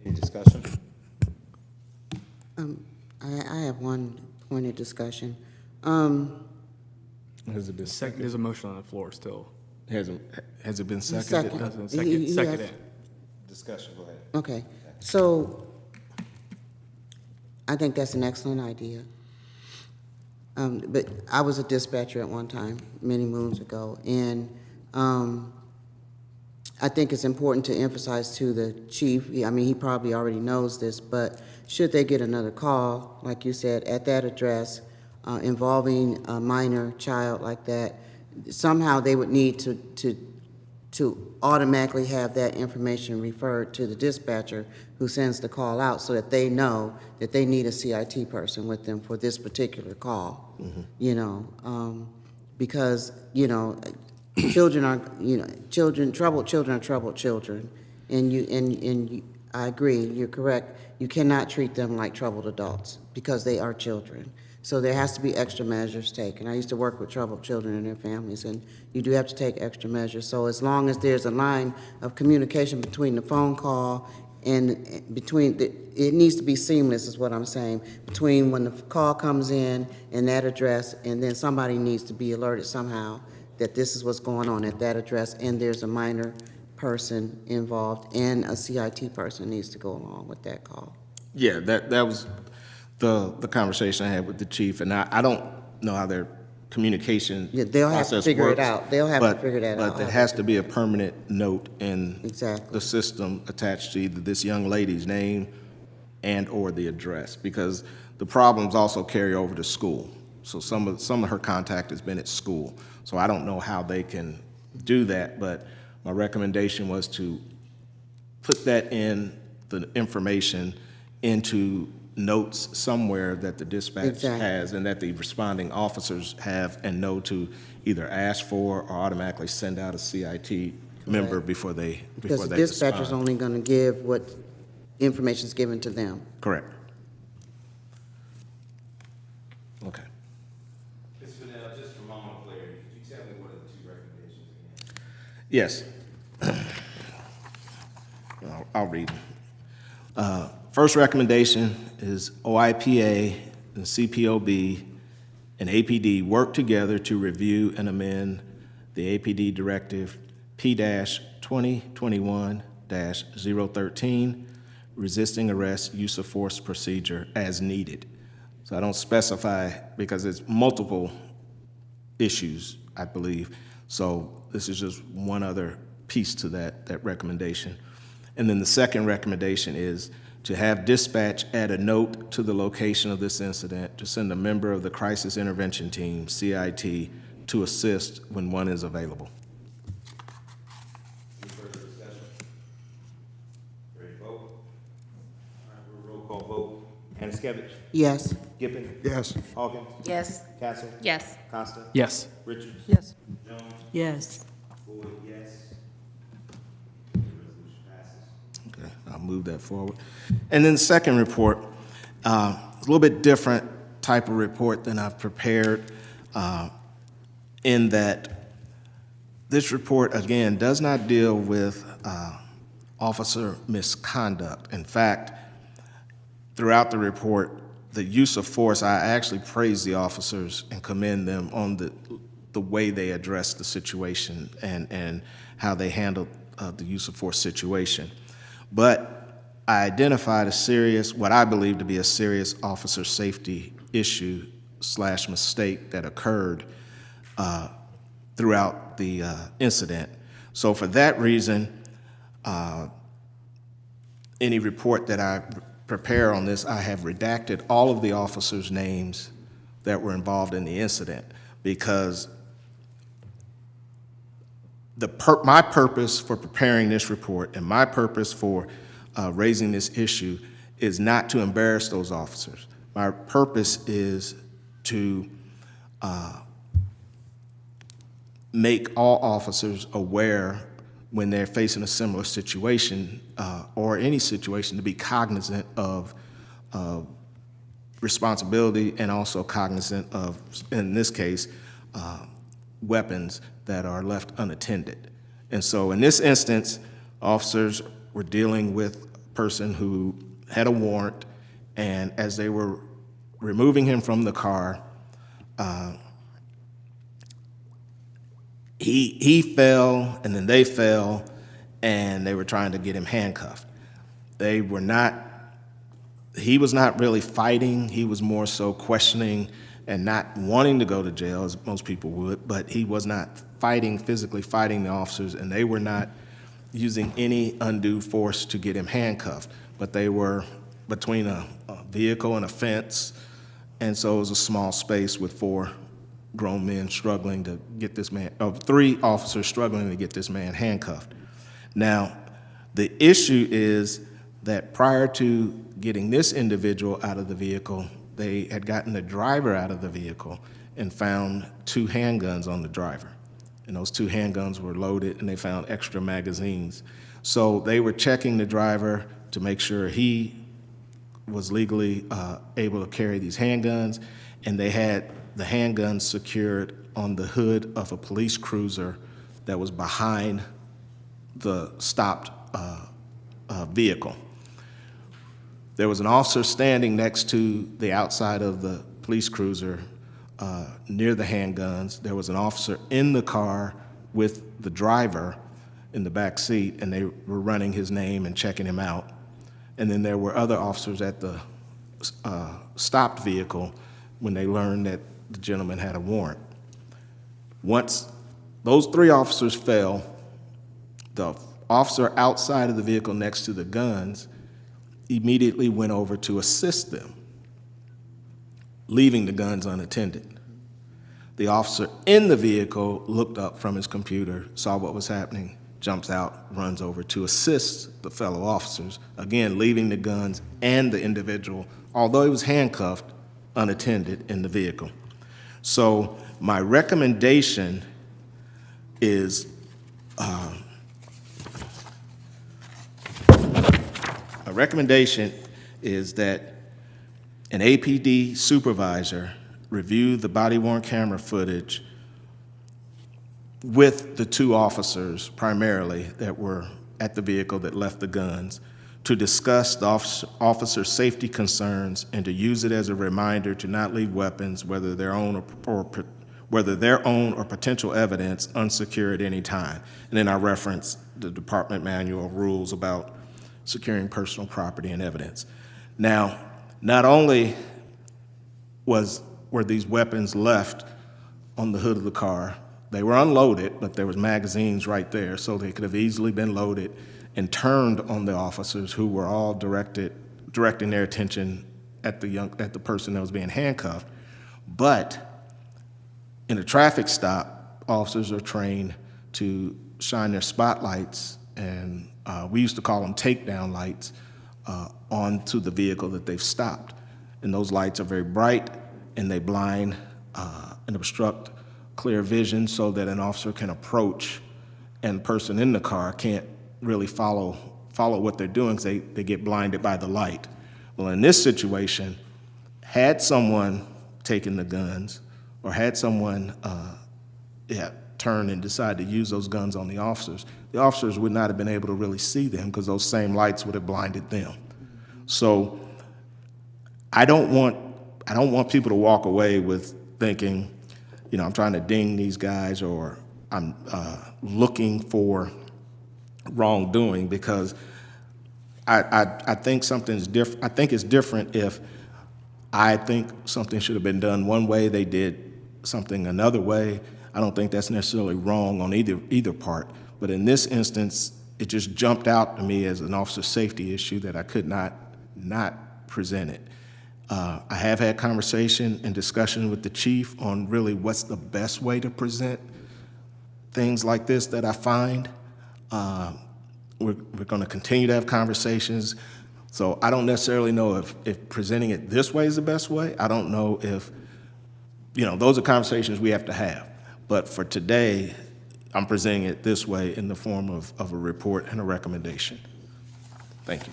Any discussion? I have one point of discussion. Has it been seconded? There's a motion on the floor still. Has it been seconded? Second. Seconded. Discussion, go ahead. Okay, so I think that's an excellent idea. But I was a dispatcher at one time, many moons ago, and I think it's important to emphasize to the chief, I mean, he probably already knows this, but should they get another call, like you said, at that address, involving a minor child like that, somehow they would need to automatically have that information referred to the dispatcher who sends the call out, so that they know that they need a CIT person with them for this particular call. Mm-hmm. You know, because, you know, children are, you know, troubled children are troubled children, and I agree, you're correct. You cannot treat them like troubled adults because they are children. So there has to be extra measures taken. I used to work with troubled children and their families, and you do have to take extra measures. So as long as there's a line of communication between the phone call And it needs to be seamless, is what I'm saying, between when the call comes in and that address, and then somebody needs to be alerted somehow that this is what's going on at that address, and there's a minor person involved, and a CIT person needs to go along with that call. Yeah, that was the conversation I had with the chief, and I don't know how their communication Yeah, they'll have to process figure it works, out. They'll have to figure that out. But there has to be a permanent note in Exactly. the system attached to either this young lady's name and/or the address, because the problems also carry over to school. So some of her contact has been at school. So I don't know how they can do that, but my recommendation was to put that in the information into notes somewhere that the dispatch Exactly. has and that the responding officers have and know to either ask for or automatically send out a CIT member before they Because the respond. dispatcher's only going to give what information's given to them. Correct. Okay. Ms. Fennell, just for moment clarity, could you tell me what are the two recommendations again? Yes. I'll read them. First recommendation is OIPA and CPOB and APD work together to review and amend the APD Directive P-2021-013, resisting arrest, use of force procedure as needed. So I don't specify because it's multiple issues, I believe. So this is just one other piece to that recommendation. And then the second recommendation is to have dispatch add a note to the location of this incident to send a member of the Crisis Intervention Team, CIT, to assist when one is available. Any further discussion? Ready to vote? All right, we'll roll call vote. Anskevich? Yes. Gippin? Yes. Hawkins? Yes. Castle? Yes. Costa? Yes. Richards? Yes. Jones? Yes. Boyd, yes. The resolution passes. Okay, I'll move that forward. And then the second report, a little bit different type of report than I've prepared, in that this report, again, does not deal with officer misconduct. In fact, throughout the report, the use of force, I actually praise the officers and commend them on the way they addressed the situation and how they handled the use of force situation. But I identified what I believe to be a serious officer safety issue / mistake that occurred throughout the incident. So for that reason, any report that I prepare on this, I have redacted all of the officers' names that were involved in the incident, because my purpose for preparing this report and my purpose for raising this issue is not to embarrass those officers. My purpose is to make all officers aware when they're facing a similar situation or any situation, to be cognizant of responsibility and also cognizant of, in this case, weapons that are left unattended. And so in this instance, officers were dealing with a person who had a warrant, and as they were removing him from the car, he fell, and then they fell, and they were trying to get him handcuffed. He was not really fighting. He was more so questioning and not wanting to go to jail, as most people would, but he was not physically fighting the officers, and they were not using any undue force to get him handcuffed. But they were between a vehicle and a fence, and so it was a small space with 4 grown men struggling to get this man, 3 officers struggling to get this man handcuffed. Now, the issue is that prior to getting this individual out of the vehicle, they had gotten the driver out of the vehicle and found 2 handguns on the driver. And those 2 handguns were loaded, and they found extra magazines. So they were checking the driver to make sure he was legally able to carry these handguns, and they had the handguns secured on the hood of a police cruiser that was behind the stopped vehicle. There was an officer standing next to the outside of the police cruiser near the handguns. There was an officer in the car with the driver in the back seat, and they were running his name and checking him out. And then there were other officers at the stopped vehicle when they learned that the gentleman had a warrant. Once those 3 officers fell, the officer outside of the vehicle next to the guns immediately went over to assist them, leaving the guns unattended. The officer in the vehicle looked up from his computer, saw what was happening, jumps out, runs over to assist the fellow officers, again, leaving the guns and the individual, although he was handcuffed, unattended in the vehicle. So my recommendation is that an APD supervisor review the body-worn camera footage with the 2 officers primarily that were at the vehicle that left the guns to discuss the officer's safety concerns and to use it as a reminder to not leave weapons, whether their own or potential evidence, unsecured at any time. And then I reference the department manual rules about securing personal property and evidence. Now, not only were these weapons left on the hood of the car, they were unloaded, but there was magazines right there, so they could have easily been loaded and turned on the officers, who were all directing their attention at the person that was being handcuffed. But in a traffic stop, officers are trained to shine their spotlights, and we used to call them takedown lights, onto the vehicle that they've stopped. And those lights are very bright, and they blind and obstruct clear vision so that an officer can approach, and the person in the car can't really follow what they're doing because they get blinded by the light. Well, in this situation, had someone taken the guns or had someone turn and decide to use those guns on the officers would not have been able to really see them because those same lights would have blinded them. So I don't want people to walk away with thinking, I'm trying to ding these guys or I'm looking for wrongdoing, because I think something's different. I think it's different if I think something should have been done one way, they did something another way. I don't think that's necessarily wrong on either part. But in this instance, it just jumped out to me as an officer safety issue that I could not present it. I have had conversation and discussion with the chief on really what's the best way to present things like this that I find. We're going to continue to have conversations. So I don't necessarily know if presenting it this way is the best way. I don't know if, those are conversations we have to have. But for today, I'm presenting it this way in the form of a report and a recommendation. Thank you.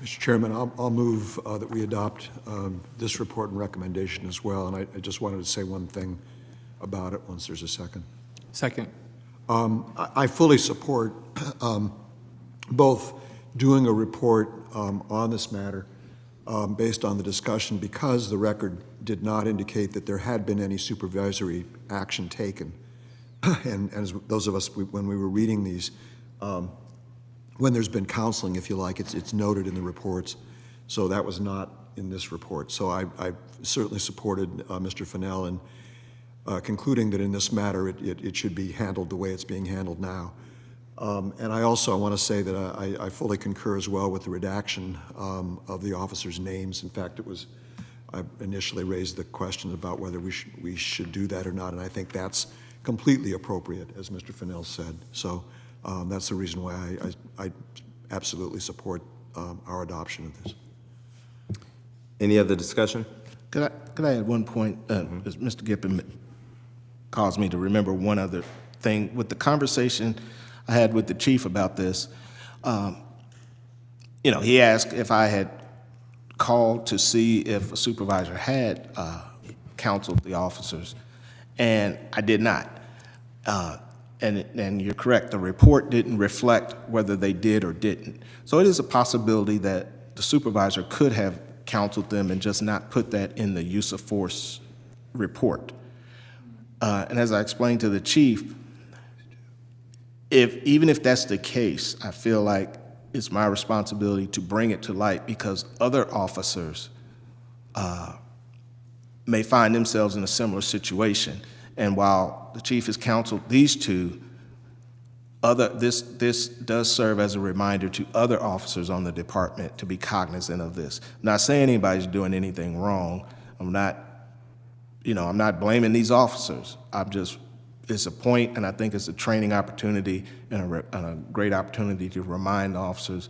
Mr. Chairman, I'll move that we adopt this report and recommendation as well. And I just wanted to say one thing about it once there's a second. Second. I fully support both doing a report on this matter based on the discussion, because the record did not indicate that there had been any supervisory action taken. And as those of us, when we were reading these, when there's been counseling, if you like, it's noted in the reports. So that was not in this report. So I certainly supported Mr. Fennell in concluding that in this matter it should be handled the way it's being handled now. And I also want to say that I fully concur as well with the redaction of the officers' names. In fact, I initially raised the question about whether we should do that or not, and I think that's completely appropriate, as Mr. Fennell said. So that's the reason why I absolutely support our adoption of this. Any other discussion? Could I add one point? As Mr. Gippen caused me to remember one other thing. With the conversation I had with the chief about this, he asked if I had called to see if a supervisor had counseled the officers, and I did not. And you're correct, the report didn't reflect whether they did or didn't. So it is a possibility that the supervisor could have counseled them and just not put that in the use of force report. And as I explained to the chief, even if that's the case, I feel like it's my responsibility to bring it to light because other officers may find themselves in a similar situation. And while the chief has counseled these two, this does serve as a reminder to other officers on the department to be cognizant of this. I'm not saying anybody's doing anything wrong. I'm not blaming these officers. It's a point, and I think it's a training opportunity and a great opportunity to remind officers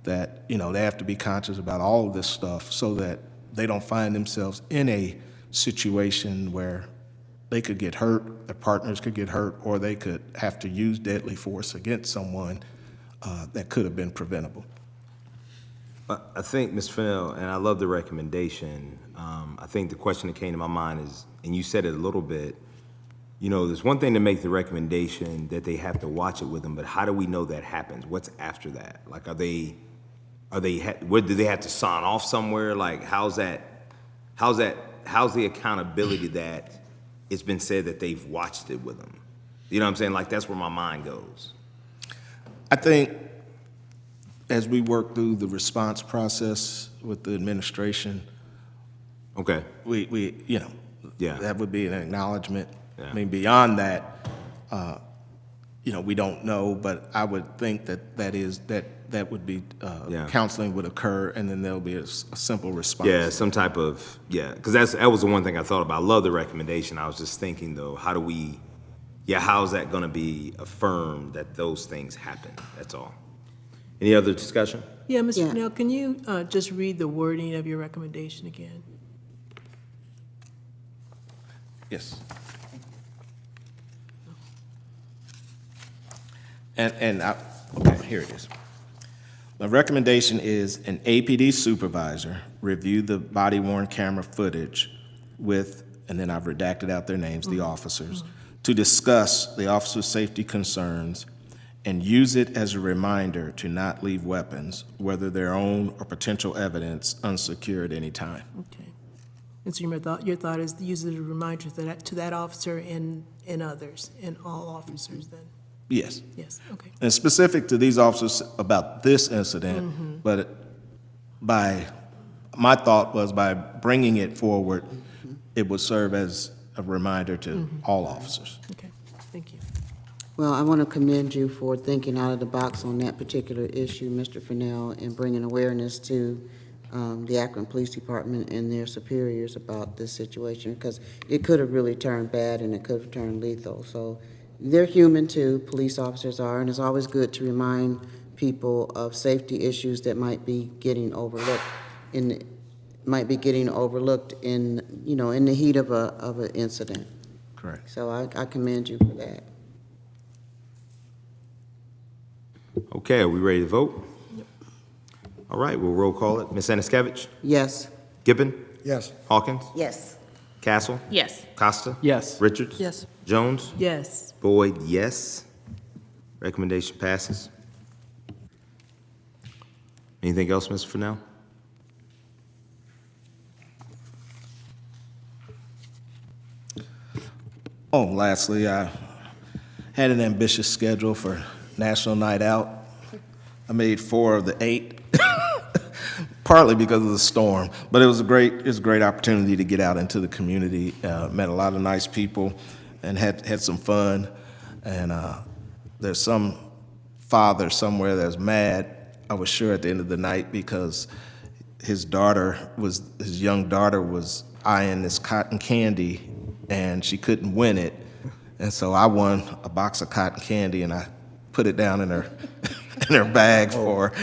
that, they have to be conscious about all of this stuff so that they don't find themselves in a situation where they could get hurt, their partners could get hurt, or they could have to use deadly force against someone that could have been preventable. I think, Ms. Fennell, and I love the recommendation, I think the question that came to my mind is, and you said it a little bit, there's one thing to make the recommendation that they have to watch it with them, but how do we know that happens? What's after that? Like, do they have to sign off somewhere? Like, how's the accountability that it's been said that they've watched it with them? You know what I'm saying? Like, that's where my mind goes. I think as we work through the response process with the administration, Okay. Yeah, that would be an acknowledgement. Yeah. I mean, beyond that, we don't know, but I would think that would be, Yeah. counseling would occur, and then there'll be a simple response. Yeah, some type of, because that was the one thing I thought about. I love the recommendation. I was just thinking, though, how's that going to be affirmed that those things happen? That's all. Any other discussion? Yeah, Mr. Yeah. Fennell, can you just read the wording of your recommendation again? Yes. Okay, here it is. The recommendation is an APD supervisor review the body-worn camera footage with, and then I've redacted out their names, the officers, to discuss the officer's safety concerns and use it as a reminder to not leave weapons, whether their own or potential evidence, unsecured any time. Okay. And so your thought is to use it as a reminder to that officer and others, and all officers then? Yes. Yes, okay. And specific to these officers about this incident, but my thought was by bringing it forward, it would serve as a reminder to all officers. Okay, thank you. Well, I want to commend you for thinking out of the box on that particular issue, Mr. Fennell, and bringing awareness to the Akron Police Department and their superiors about this situation, because it could have really turned bad and it could have turned lethal. So they're human too, police officers are, and it's always good to remind people of safety issues that might be getting overlooked in the heat of an incident. Correct. So I commend you for that. Okay, are we ready to vote? Yep. All right, we'll roll call it. Ms. Anaskevich? Yes. Gibbon? Yes. Hawkins? Yes. Castle? Yes. Costa? Yes. Richards? Yes. Jones? Yes. Boyd, yes. Recommendation passes. Anything else, Mr. Fennell? Oh, lastly, I had an ambitious schedule for National Night Out. I made 4 of the 8, partly because of the storm, but it was a great opportunity to get out into the community. Met a lot of nice people and had some fun. And there's some father somewhere that's mad, I was sure, at the end of the night because his young daughter was eyeing this cotton candy and she couldn't win it. And so I won a box of cotton candy and I put it down in her in her bag for her.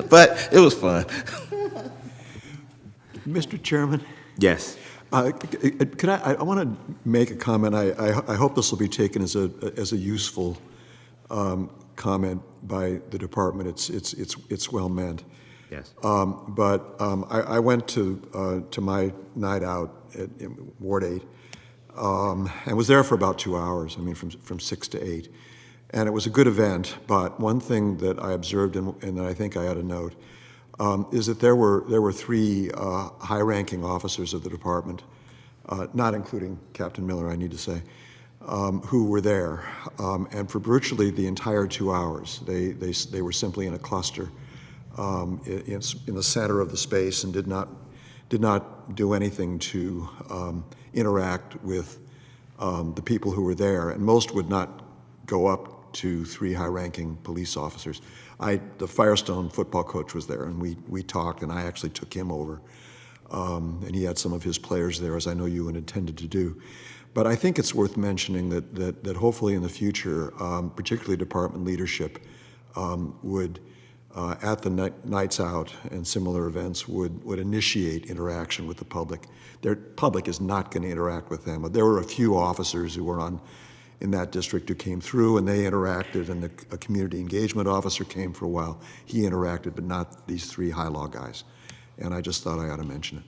But it was fun. Mr. Chairman, Yes. I want to make a comment. I hope this will be taken as a useful comment by the department. It's well meant. Yes. But I went to my night out in Ward 8 and was there for about 2 hours. I mean, from 6 to 8, and it was a good event. But one thing that I observed and that I think I ought to note, is that there were three high-ranking officers of the department, not including Captain Miller, I need to say, who were there, and for virtually the entire 2 hours, they were simply in a cluster in the center of the space and did not do anything to interact with the people who were there, and most would not go up to three high-ranking police officers. The Firestone football coach was there, and we talked, and I actually took him over, and he had some of his players there, as I know you had intended to do. But I think it's worth mentioning that hopefully in the future, particularly department leadership, would, at the nights out and similar events, would initiate interaction with the public. Their public is not going to interact with them. There were a few officers who were in that district who came through, and they interacted, and a community engagement officer came for a while. He interacted, but not these three high-law guys. And I just thought I ought to mention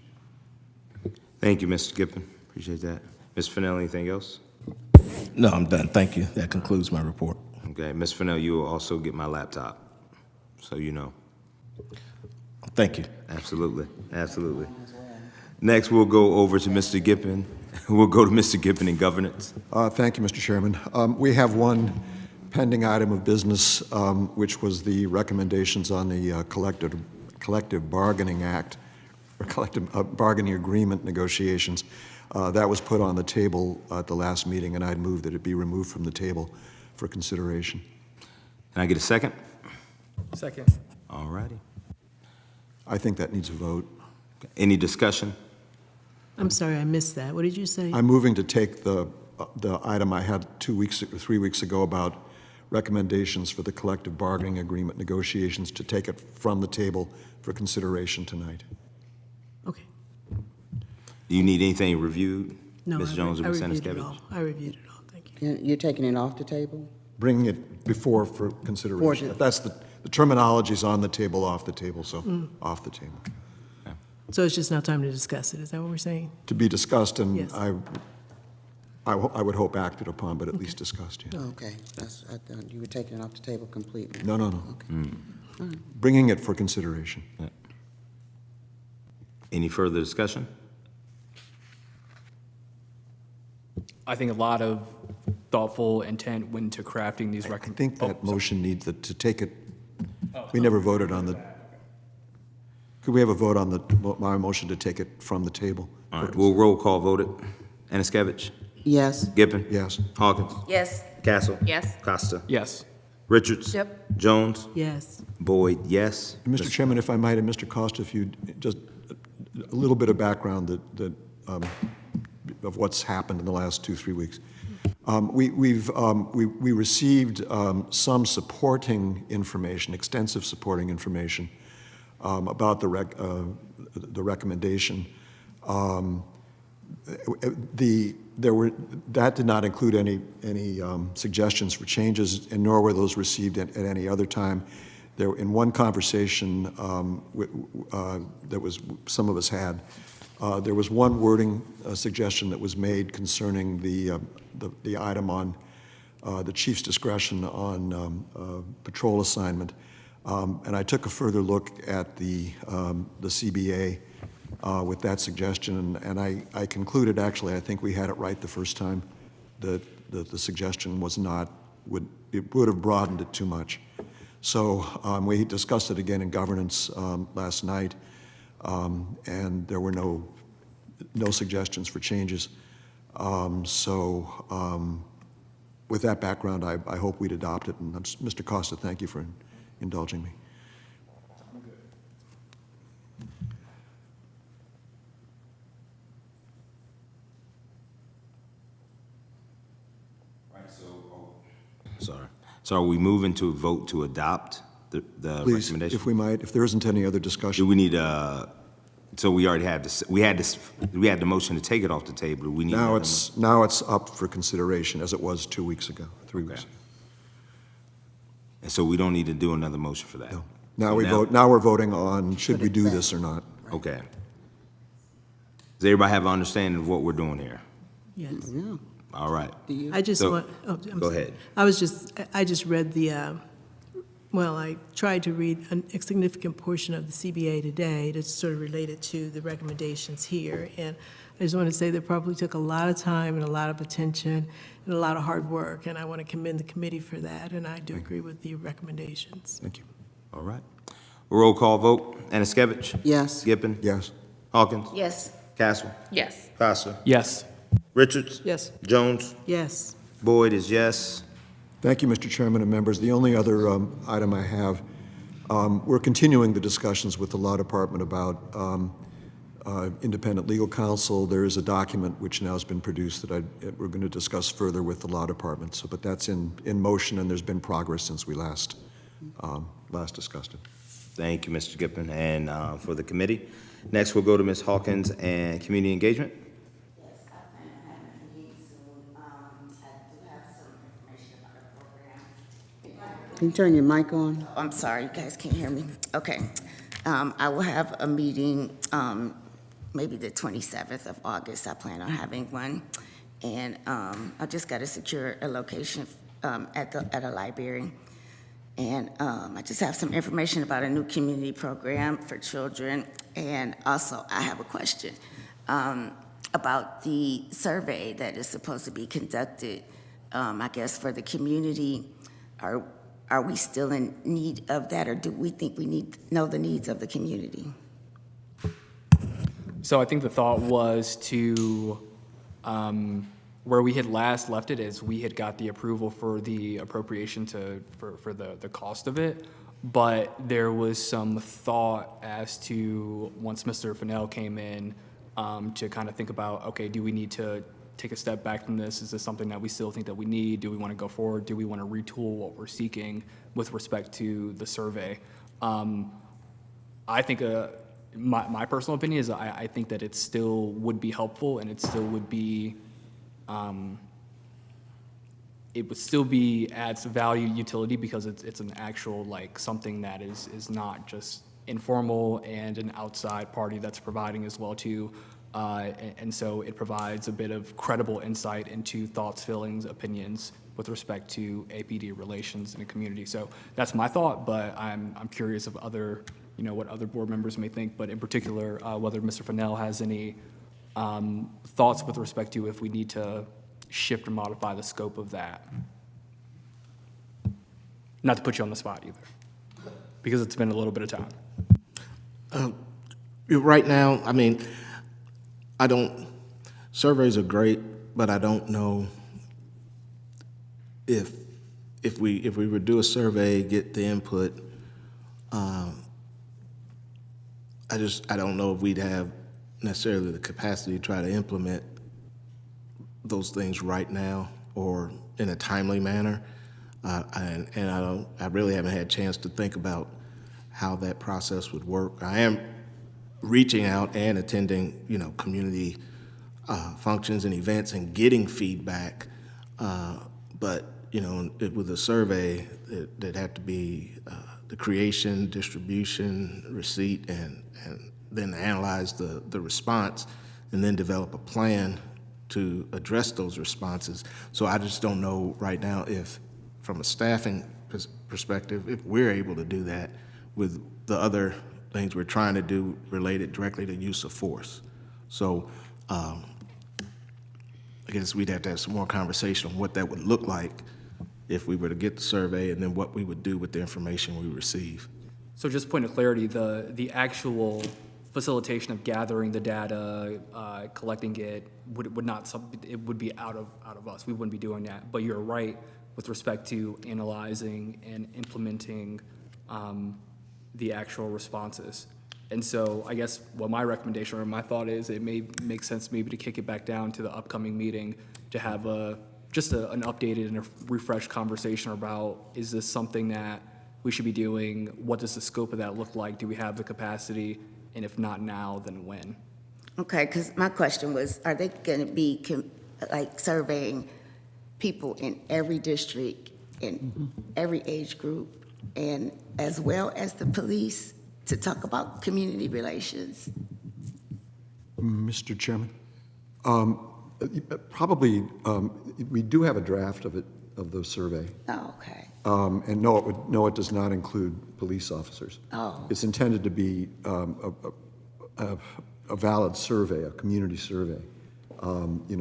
it. Thank you, Mr. Gippen. Appreciate that. Ms. Fennell, anything else? No, I'm done. Thank you. That concludes my report. Okay, Ms. Fennell, you will also get my laptop, so you know. Thank you. Absolutely, absolutely. Next, we'll go over to Mr. Gippen. We'll go to Mr. Gippen in governance. Thank you, Mr. Chairman. We have one pending item of business, which was the recommendations on the collective bargaining act, or collective bargaining agreement negotiations. That was put on the table at the last meeting, and I'd move that it be removed from the table for consideration. Can I get a second? Second. All righty. I think that needs a vote. Any discussion? I'm sorry, I missed that. What did you say? I'm moving to take the item I had 2 weeks or 3 weeks ago about recommendations for the collective bargaining agreement negotiations, to take it from the table for consideration tonight. Okay. Do you need anything reviewed? No, Ms. Jones or I Ms. reviewed it Anaskevich? all. I reviewed it all, thank you. You're taking it off the table? Bringing it before for consideration. For- That's the terminology's on the table, off the table, so off the table. So it's just now time to discuss it, is that what we're saying? To be discussed, and Yes. I would hope acted upon, but at least discussed, yeah. Oh, okay. I thought you were taking it off the table completely. No. Okay. Bringing it for consideration. Any further discussion? I think a lot of thoughtful intent went into crafting these I recommendations. think that motion needs to take it, we never voted on the, could we have a vote on my motion to take it from the table? All right, we'll roll call vote it. Anaskevich? Yes. Gippen? Yes. Hawkins? Yes. Castle? Yes. Costa? Yes. Richards? Yep. Jones? Yes. Boyd, yes. Mr. Chairman, if I might, and Mr. Costa, if you, just a little bit of background of what's happened in the last 2-3 weeks. We received some supporting information, extensive supporting information about the recommendation. That did not include any suggestions for changes, and nor were those received at any other time. In one conversation that some of us had, there was one wording suggestion that was made concerning the item on the chief's discretion on patrol assignment, and I took a further look at the CBA with that suggestion, and I concluded, actually, I think we had it right the first time, that the suggestion was not, it would have broadened it too much. So we discussed it again in governance last night, and there were no suggestions for changes. With that background, I hope we'd adopt it. And Mr. Costa, thank you for indulging me. Sorry. So are we moving to a vote to adopt the Please, recommendation? if we might, if there isn't any other Do discussion. we need so we already have this, we had the motion to take it off the table. Do we need Now another it's up for consideration, as it was 2 weeks ago, 3 weeks ago. And so we don't need to do another motion for that? No. Now So now we're voting on, should we do this or not? Okay. Does everybody have an understanding of what we're doing here? Yes. Yeah. All right. I just So- want, oh, I'm Go sorry. ahead. I just read the well, I tried to read a significant portion of the CBA today that's sort of related to the recommendations here. And I just want to say that probably took a lot of time and a lot of attention and a lot of hard work. And I want to commend the committee for that. And I do agree with the recommendations. Thank you. All right. Roll call vote. Anaskevich? Yes. Gippon? Yes. Hawkins? Yes. Castle? Yes. Costa? Yes. Richards? Yes. Jones? Yes. Boyd is yes. Thank you, Mr. Chairman and members. The only other item I have, we're continuing the discussions with the Law Department about independent legal counsel. There is a document which now has been produced that we're going to discuss further with the Law Department. So, but that's in motion, and there's been progress since we last discussed it. Thank you, Mr. Gippon, and for the committee. Next, we'll go to Ms. Hawkins and community engagement. Yes, I plan on having a meeting soon. I do have some information about the program. Can you turn your mic on? I'm sorry, you guys can't hear me. Okay. I will have a meeting, maybe the 27th of August. I plan on having one. And I just got to secure a location at a library. And I just have some information about a new community program for children. And also, I have a question about the survey that is supposed to be conducted, I guess, for the community. Are we still in need of that, or do we think we need to know the needs of the community? So I think the thought was to, where we had last left it is we had got the approval for the appropriation for the cost of it, but there was some thought as to, once Mr. Fennell came in, to kind of think about, okay, do we need to take a step back from this? Is this something that we still think that we need? Do we want to go forward? Do we want to retool what we're seeking with respect to the survey? I think my personal opinion is I think that it still would be helpful, and it still would be adds value, utility, because it's an actual, like, something that is not just informal and an outside party that's providing as well too. And so it provides a bit of credible insight into thoughts, feelings, opinions with respect to APD relations in a community. So that's my thought, but I'm curious of other, what other board members may think, but in particular, whether Mr. Fennell has any thoughts with respect to if we need to shift or modify the scope of that. Not to put you on the spot either, because it's been a little bit of time. Right now, I mean, surveys are great, but I don't know if we would do a survey, get the input, I don't know if we'd have necessarily the capacity to try to implement those things right now or in a timely manner. I really haven't had a chance to think about how that process would work. I am reaching out and attending, community functions and events and getting feedback. But, with a survey, there'd have to be the creation, distribution, receipt, and then analyze the response, and then develop a plan to address those responses. So I just don't know right now if, from a staffing perspective, if we're able to do that with the other things we're trying to do related directly to use of force. So I guess we'd have to have some more conversation on what that would look like if we were to get the survey, and then what we would do with the information we receive. So just point of clarity, the actual facilitation of gathering the data, collecting it, it would be out of us. We wouldn't be doing that. But you're right with respect to analyzing and implementing the actual responses. And so I guess what my recommendation or my thought is, it may make sense maybe to kick it back down to the upcoming meeting to have just an updated and a refreshed conversation about, is this something that we should be doing? What does the scope of that look like? Do we have the capacity? And if not now, then when? Okay, because my question was, are they going to be surveying people in every district, in every age group, and as well as the police, to talk about community relations? Mr. Chairman, probably, we do have a draft of it of the survey. Oh, okay. And no, it does not include police officers. Oh. It's intended to be a valid survey, a community survey,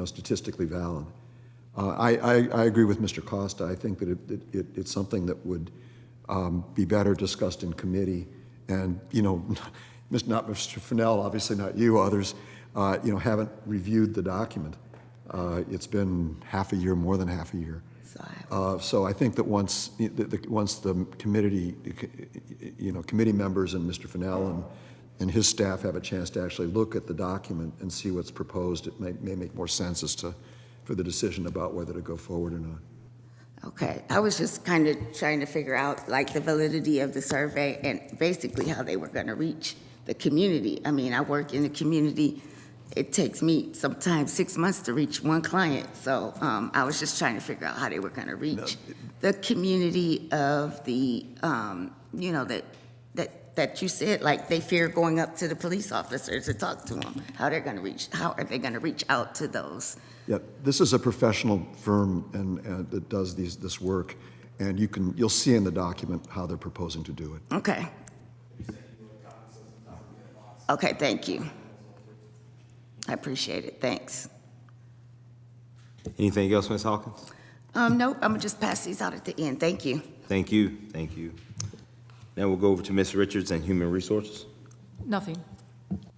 statistically valid. I agree with Mr. Costa. I think that it's something that would be better discussed in committee. And, not Mr. Fennell, obviously not you, others, haven't reviewed the document. It's been half a year, more than half a year. So I think that once the committee, committee members and Mr. Fennell and his staff have a chance to actually look at the document and see what's proposed, it may make more sense for the decision about whether to go forward or not. Okay, I was just kind of trying to figure out like the validity of the survey and basically how they were going to reach the community. I mean, I work in the community. It takes me sometimes 6 months to reach one client. So I was just trying to figure out how they were going to reach the community of the, that you said, like they fear going up to the police officers to talk to them. How are they going to reach out to those? Yeah, this is a professional firm and that does this work, and you'll see in the document how they're proposing to do it. Okay. Okay, thank you. I appreciate it. Thanks. Anything else, Ms. Hawkins? Nope, I'm gonna just pass these out at the end. Thank you. Thank you. Thank you. Now we'll go over to Ms. Richards and Human Resources. Nothing.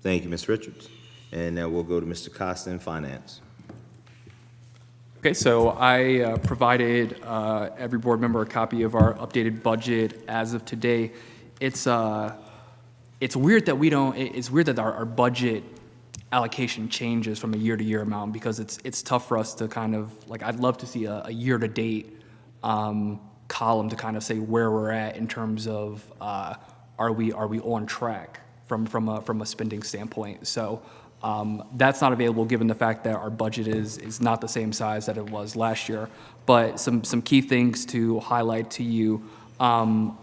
Thank you, Ms. Richards. And now we'll go to Mr. Costa in Finance. Okay, so I provided every board member a copy of our updated budget as of today. It's weird that it's weird that our budget allocation changes from a year-to-year amount because it's tough for us to kind of, like, I'd love to see a year-to-date column to kind of say where we're at in terms of are we on track from a spending standpoint. So that's not available given the fact that our budget is not the same size that it was last year. But some key things to highlight to you. One,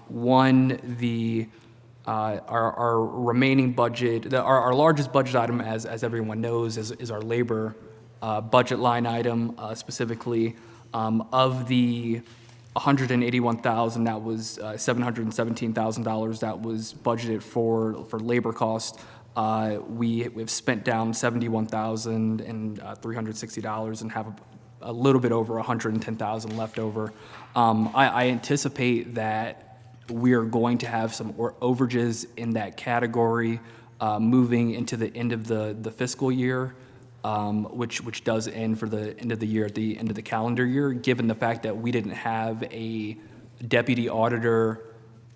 our remaining budget, our largest budget item, as everyone knows, is our labor budget line item, specifically of the $181,000, that was $717,000 that was budgeted for labor costs. We've spent down $71,360 and have a little bit over $110,000 left over. I anticipate that we are going to have some overages in that category moving into the end of the fiscal year, which does end for the end of the year at the end of the calendar year, given the fact that we didn't have a deputy auditor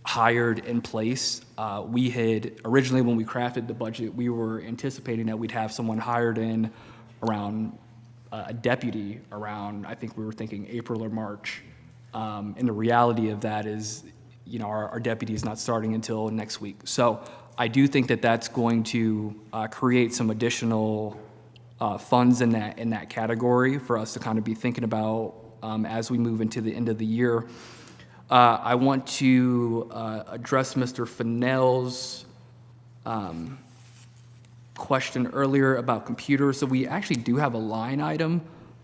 hired in place. We had originally, when we crafted the budget, we were anticipating that we'd have someone hired in around a deputy around, I think we were thinking April or March. And the reality of that is, our deputy is not starting until next week. So I do think that that's going to create some additional funds in that category for us to kind of be thinking about as we move into the end of the year. I want to address Mr. Fennell's question earlier about computers. So we actually do have a line item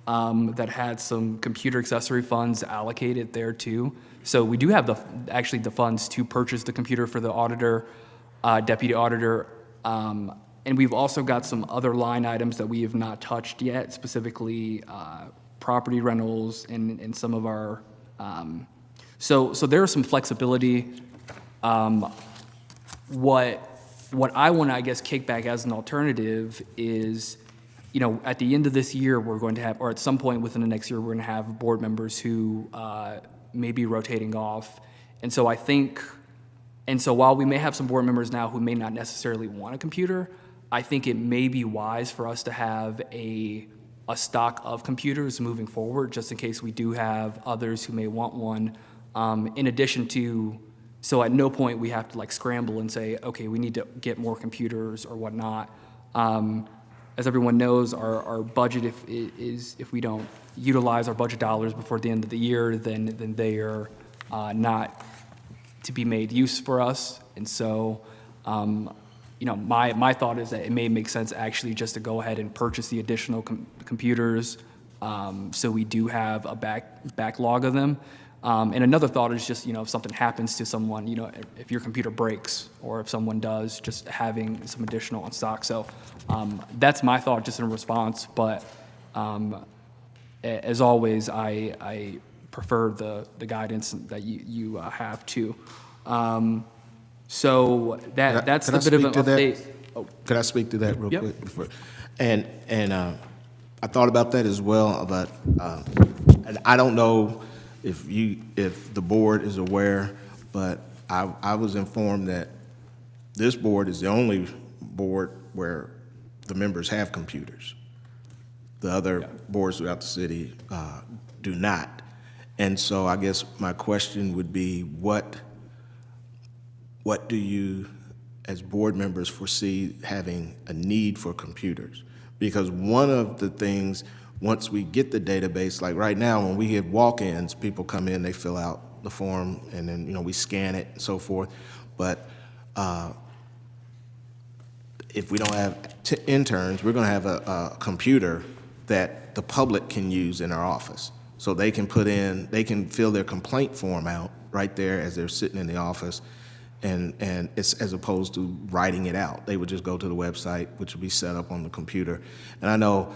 that had some computer accessory funds allocated there too. So we do have the funds to purchase the computer for the auditor, deputy auditor, and we've also got some other line items that we have not touched yet, specifically property rentals and some of our. So there is some flexibility. What I want to, I guess, kick back as an alternative is, at the end of this year, we're going to have, or at some point within the next year, we're going to have board members who may be rotating off. And so while we may have some board members now who may not necessarily want a computer, I think it may be wise for us to have a stock of computers moving forward, just in case we do have others who may want one. In addition to, so at no point we have to scramble and say, okay, we need to get more computers or whatnot. As everyone knows, our budget, if we don't utilize our budget dollars before the end of the year, then they are not to be made use for us. And so, my thought is that it may make sense actually just to go ahead and purchase the additional computers So we do have a backlog of them. And another thought is just, if something happens to someone, if your computer breaks or if someone does, just having some additional in stock. So that's my thought just in response. But as always, I prefer the guidance that you have too. So that's Can I a bit of an speak to that? update. Oh, Could I speak to that real Yep. quick? And I thought about that as well, but and I don't know if the board is aware, but I was informed that this board is the only board where the members have computers. The other boards throughout the city do not. And so I guess my question would be, what do you, as board members, foresee having a need for computers? Because one of the things, once we get the database, like right now, when we get walk-ins, people come in, they fill out the form, and then, we scan it and so forth. But if we don't have interns, we're gonna have a computer that the public can use in our office. So they can they can fill their complaint form out right there as they're sitting in the office, and it's as opposed to writing it out. They would just go to the website, which would be set up on the computer. And I know,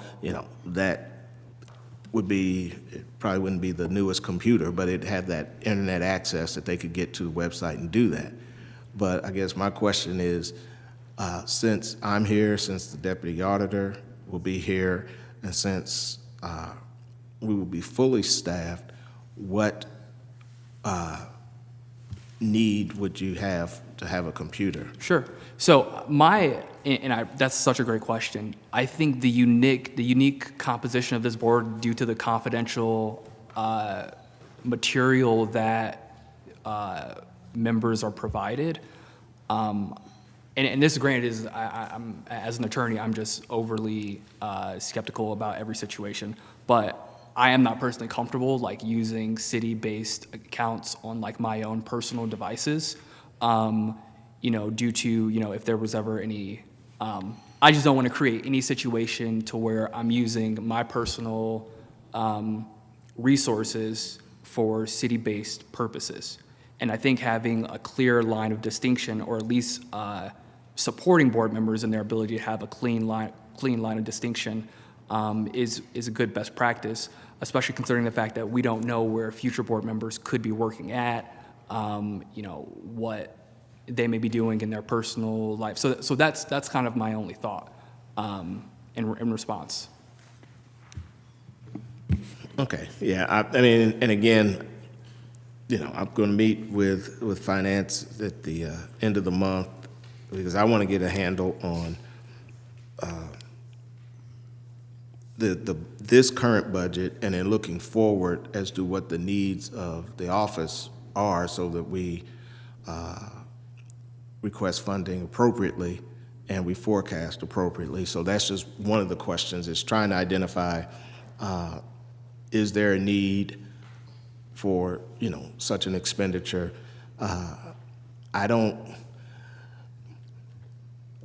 that it probably wouldn't be the newest computer, but it'd have that internet access that they could get to the website and do that. But I guess my question is, since I'm here, since the deputy auditor will be here, and since we will be fully staffed, what need would you have to have a computer? Sure. So that's such a great question. I think the unique composition of this board, due to the confidential material that members are provided, and this, granted, is I'm as an attorney, I'm just overly skeptical about every situation, but I am not personally comfortable using city-based accounts on my own personal devices, due to if there was ever any. I just don't want to create any situation to where I'm using my personal resources for city-based purposes. And I think having a clear line of distinction, or at least supporting board members in their ability to have a clean line of distinction, is a good best practice, especially considering the fact that we don't know where future board members could be working at, what they may be doing in their personal life. So that's kind of my only thought in response. Okay, yeah, I mean, and again, I'm going to meet with finance at the end of the month, because I want to get a handle on this current budget, and then looking forward as to what the needs of the office are, so that we request funding appropriately and we forecast appropriately. So that's just one of the questions, is trying to identify, is there a need for, such an expenditure? I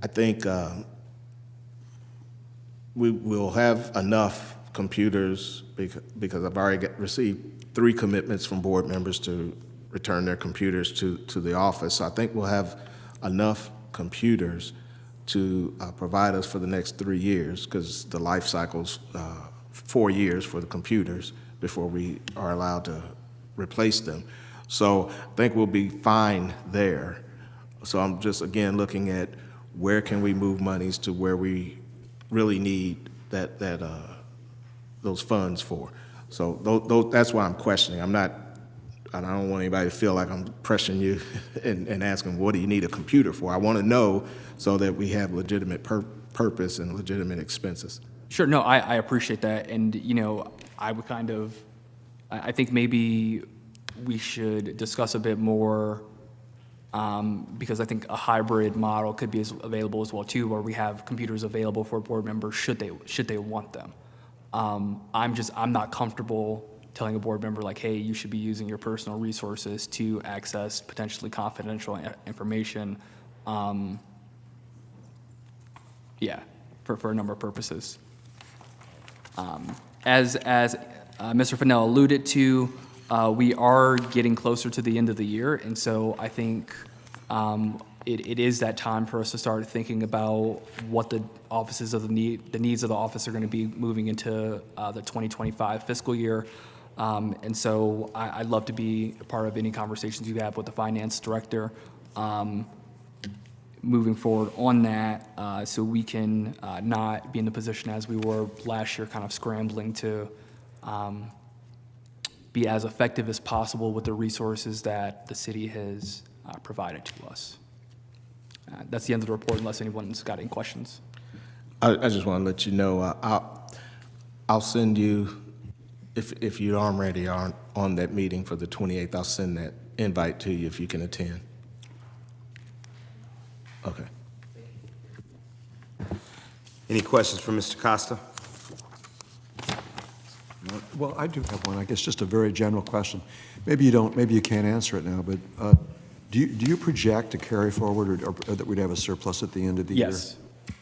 think we will have enough computers, because I've already received 3 commitments from board members to return their computers to the office. So I think we'll have enough computers to provide us for the next 3 years, because the life cycle's 4 years for the computers before we are allowed to replace them. So I think we'll be fine there. So I'm just, again, looking at where can we move monies to where we really need those funds for. So that's why I'm questioning. I don't want anybody to feel like I'm pressuring you and asking, what do you need a computer for? I want to know so that we have legitimate purpose and legitimate expenses. Sure, no, I appreciate that. And, I think maybe we should discuss a bit more, because I think a hybrid model could be available as well too, where we have computers available for board members should they want them. I'm not comfortable telling a board member hey, you should be using your personal resources to access potentially confidential information. For a number of purposes. as Mr. Fennell alluded to, we are getting closer to the end of the year, and so I think it is that time for us to start thinking about what the offices of the needs of the office are going to be moving into the 2025 fiscal year. And so I'd love to be a part of any conversations you have with the finance director moving forward on that, so we can not be in the position as we were last year, kind of scrambling to be as effective as possible with the resources that the city has provided to us. That's the end of the report, unless anyone's got any questions. I just want to let you know, I'll send you, if you aren't ready on that meeting for the 28th, I'll send that invite to you if you can attend. Okay. Any questions for Mr. Costa? Well, I do have one, I guess, just a very general question. Maybe you can't answer it now, but do you project to carry forward or that we'd have a surplus at the end of the year? Yes.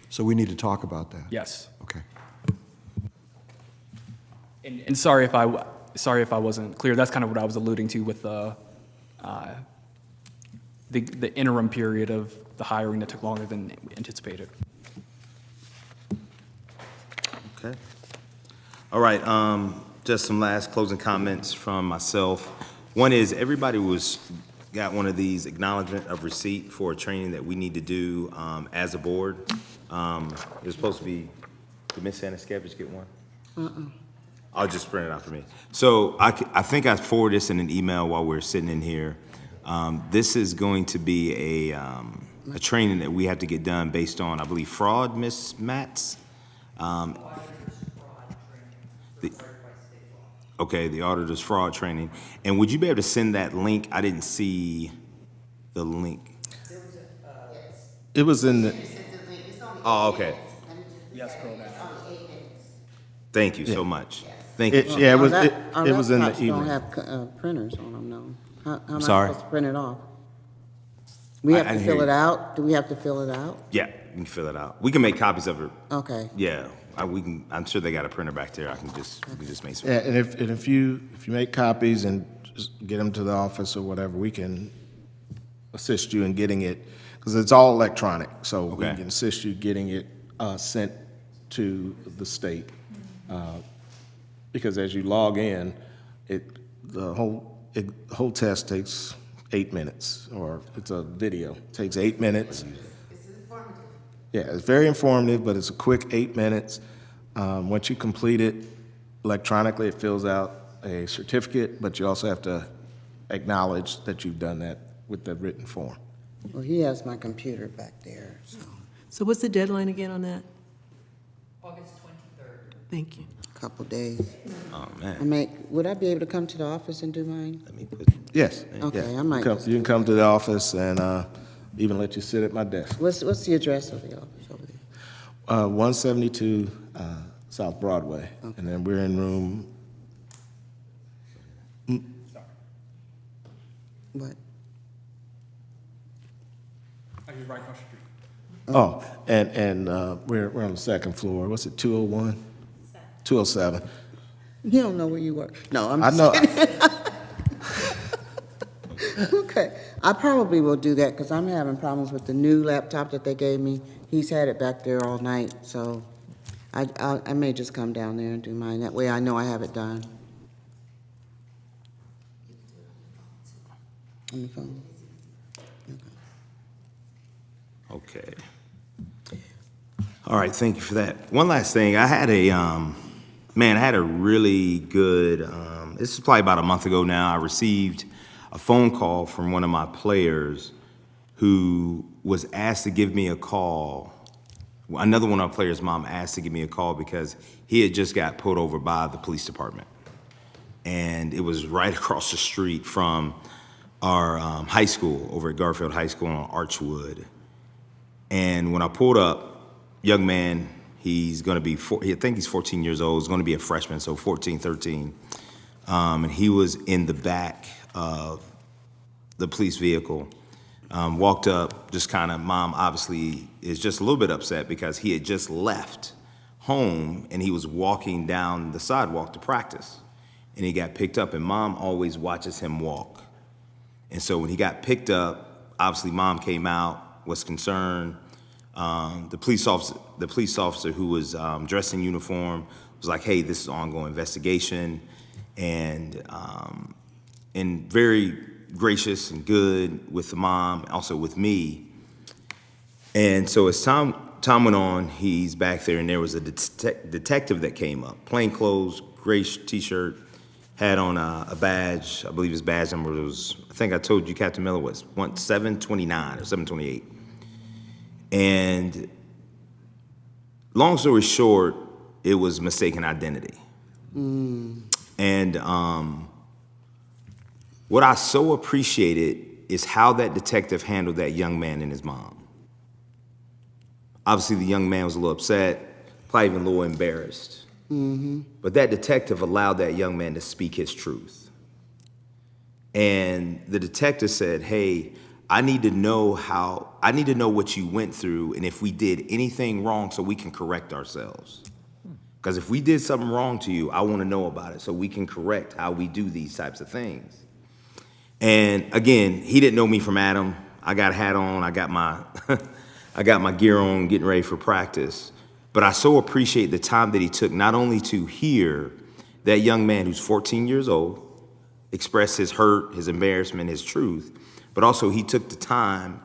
So we need to talk about that? Yes. Okay. And sorry if I wasn't clear. That's kind of what I was alluding to with the interim period of the hiring that took longer than anticipated. Okay. All right, just some last closing comments from myself. One is everybody got one of these acknowledgement of receipt for a training that we need to do as a board. It's supposed to be, did Ms. Sanaskevich get one? I'll just print it out for me. So I think I forwarded this in an email while we're sitting in here. This is going to be a training that we have to get done based on, I believe, fraud, Ms. Matz? Okay, the auditor's fraud training. And would you be able to send that link? I didn't see the link. It was in the, Oh, okay. Yes, scroll down. Thank you so much. Thank you. yeah, it was, Our it was in the laptops email. don't have printers on them, no. How am I Sorry? supposed to print it off? We have I to hear fill you. it out? Do we have to fill it out? Yeah, you can fill it out. We can make copies of it. Okay. Yeah, we can. I'm sure they got a printer back there. We can just make some. Yeah, and if you make copies and just get them to the office or whatever, we can assist you in getting it, because it's all electronic, so we Okay. can assist you getting it sent to the state. Because as you log in, the whole test takes 8 minutes, or it's a video. It takes 8 minutes. Yeah, it's very informative, but it's a quick 8 minutes. Once you complete it electronically, it fills out a certificate, but you also have to acknowledge that you've done that with the written form. Well, he has my computer back there, so, So what's the deadline again on that? August 23rd. Thank you. a couple days. Oh man. Would I be able to come to the office and do mine? Let me put. Yes. Okay, yeah. I might You just- can come to the office and even let you sit at my desk. What's the address of the office over there? 172 South Broadway, and then we're in room. What? Oh, and we're on the second floor. What's it? 201. 207. You don't know where you work. No, I'm I just know. kidding. Okay, I probably will do that because I'm having problems with the new laptop that they gave me. He's had it back there all night, so I may just come down there and do mine. That way I know I have it done. On the phone. Okay. All right, thank you for that. One last thing, I had a really good, this is probably about a month ago now, I received a phone call from one of my players who was asked to give me a call. Another one of our players' mom asked to give me a call because he had just got pulled over by the police department. And it was right across the street from our high school, over at Garfield High School on Archwood. And when I pulled up, young man, he's gonna be, I think he's 14 years old, he's gonna be a freshman, so 14, 13. And he was in the back of the police vehicle, walked up, just kind of, mom obviously is just a little bit upset because he had just left home, and he was walking down the sidewalk to practice. And he got picked up, and mom always watches him walk. And so when he got picked up, obviously mom came out, was concerned. The police officer who was dressed in uniform was like, hey, this is an ongoing investigation, and very gracious and good with the mom, also with me. And so as time went on, he's back there, and there was a detective that came up, plain clothes, gray t-shirt, had on a badge. I believe his badge number was, I think I told you, Captain Miller, was 729 or 728. And long story short, it was mistaken identity. And what I so appreciated is how that detective handled that young man and his mom. Obviously, the young man was a little upset, probably even a little embarrassed. But that detective allowed that young man to speak his truth. And the detective said, hey, I need to know what you went through and if we did anything wrong so we can correct ourselves. Because if we did something wrong to you, I want to know about it so we can correct how we do these types of things. And again, he didn't know me from Adam. I got a hat on, I got my I got my gear on, getting ready for practice. But I so appreciate the time that he took not only to hear that young man who's 14 years old express his hurt, his embarrassment, his truth, but also he took the time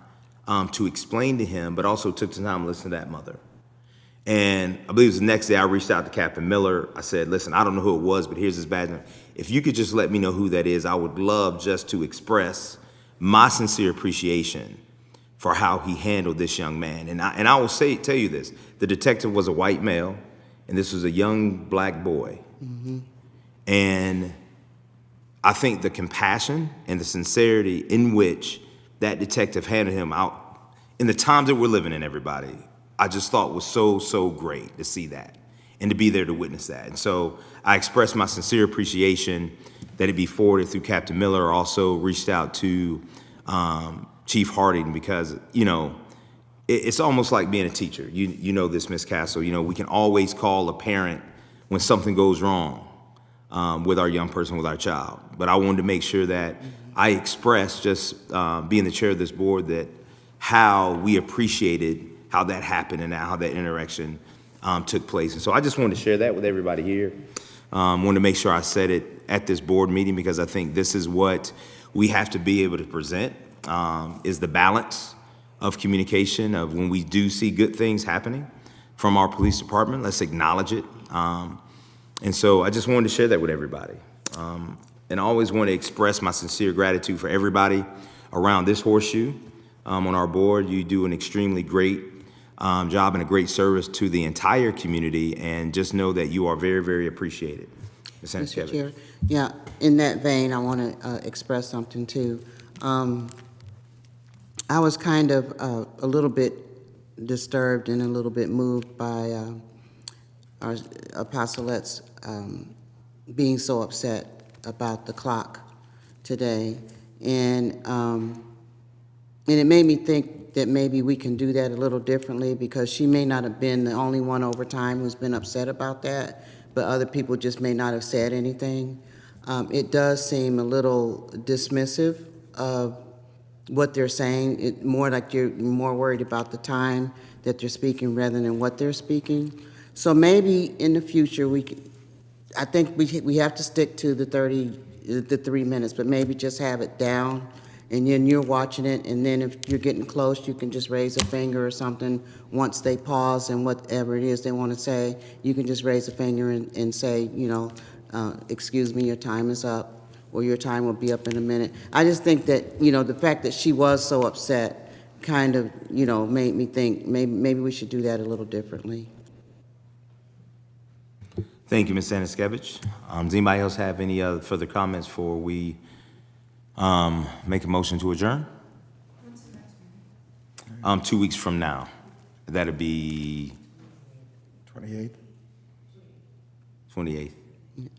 to explain to him, but also took the time to listen to that mother. And I believe it was the next day I reached out to Captain Miller. I said, listen, I don't know who it was, but here's his badge number. If you could just let me know who that is, I would love just to express my sincere appreciation for how he handled this young man. And I will tell you this, the detective was a white male, and this was a young black boy. And I think the compassion and the sincerity in which that detective handled him out in the times that we're living in, everybody, I just thought was so great to see that and to be there to witness that. And so I expressed my sincere appreciation that it be forwarded through Captain Miller. I also reached out to Chief Harding because, you know, it's almost like being a teacher. You know this, Ms. Castle. You know, we can always call a parent when something goes wrong with our young person, with our child. But I wanted to make sure that I expressed, just being the chair of this board, that how we appreciated how that happened and how that interaction took place. And so I just wanted to share that with everybody here. Wanted to make sure I said it at this board meeting because I think this is what we have to be able to present, is the balance of communication of when we do see good things happening from our police department, let's acknowledge it. And so I just wanted to share that with everybody. And I always want to express my sincere gratitude for everybody around this horseshoe on our board. You do an extremely great job and a great service to the entire community, and just know that you are very, very appreciated. Ms. Mr. Sanchez. Chair, yeah, in that vein, I want to express something too. I was kind of a little bit disturbed and a little bit moved by our Apostolettes being so upset about the clock today. And it made me think that maybe we can do that a little differently, because she may not have been the only one over time who's been upset about that, but other people just may not have said anything. It does seem a little dismissive of what they're saying. It more like you're more worried about the time that they're speaking rather than what they're speaking. So maybe in the future I think we have to stick to the 3 minutes, but maybe just have it down, and then you're watching it, and then if you're getting close, you can just raise a finger or something. Once they pause and whatever it is they want to say, you can just raise a finger and say, you know, excuse me, your time is up, or your time will be up in a minute. I just think that, you know, the fact that she was so upset kind of, you know, made me think maybe we should do that a little differently. Thank you, Ms. Anaskevich. Does anybody else have any other further comments before we make a motion to adjourn? 2 weeks from now. That'll be 28th? 28th.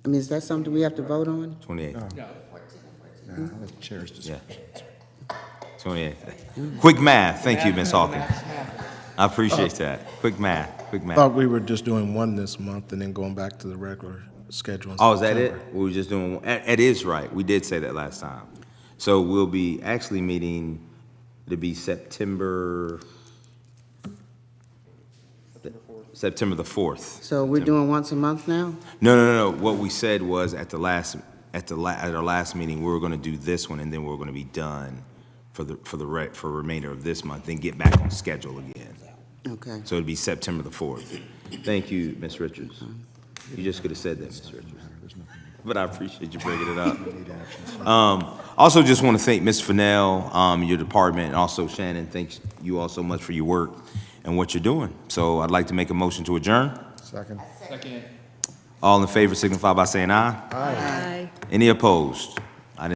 I mean, is that something we have to vote on? 28th. No, the chair's Yeah. discretion. 28th. Quick math. Thank you, Ms. Hawkins. I appreciate that. Quick math, quick math. Thought we were just doing one this month and then going back to the regular schedule in Oh, is that September. it? We were just doing, it is right. We did say that last time. So we'll be actually meeting, it'll be September the 4th. So we're doing once a month now? No. What we said was at our last meeting, we were gonna do this one and then we were gonna be done for remainder of this month, then get back on schedule again. Okay. So it'd be September the 4th. Thank you, Ms. Richards. You just could have said that, Ms. Richards. But I appreciate you bringing it up. Also just want to thank Ms. Fennell, your department, and also Shannon, thanks you all so much for your work and what you're doing. So I'd like to make a motion to adjourn. Second. All in favor signify by saying aye. Aye. Any opposed?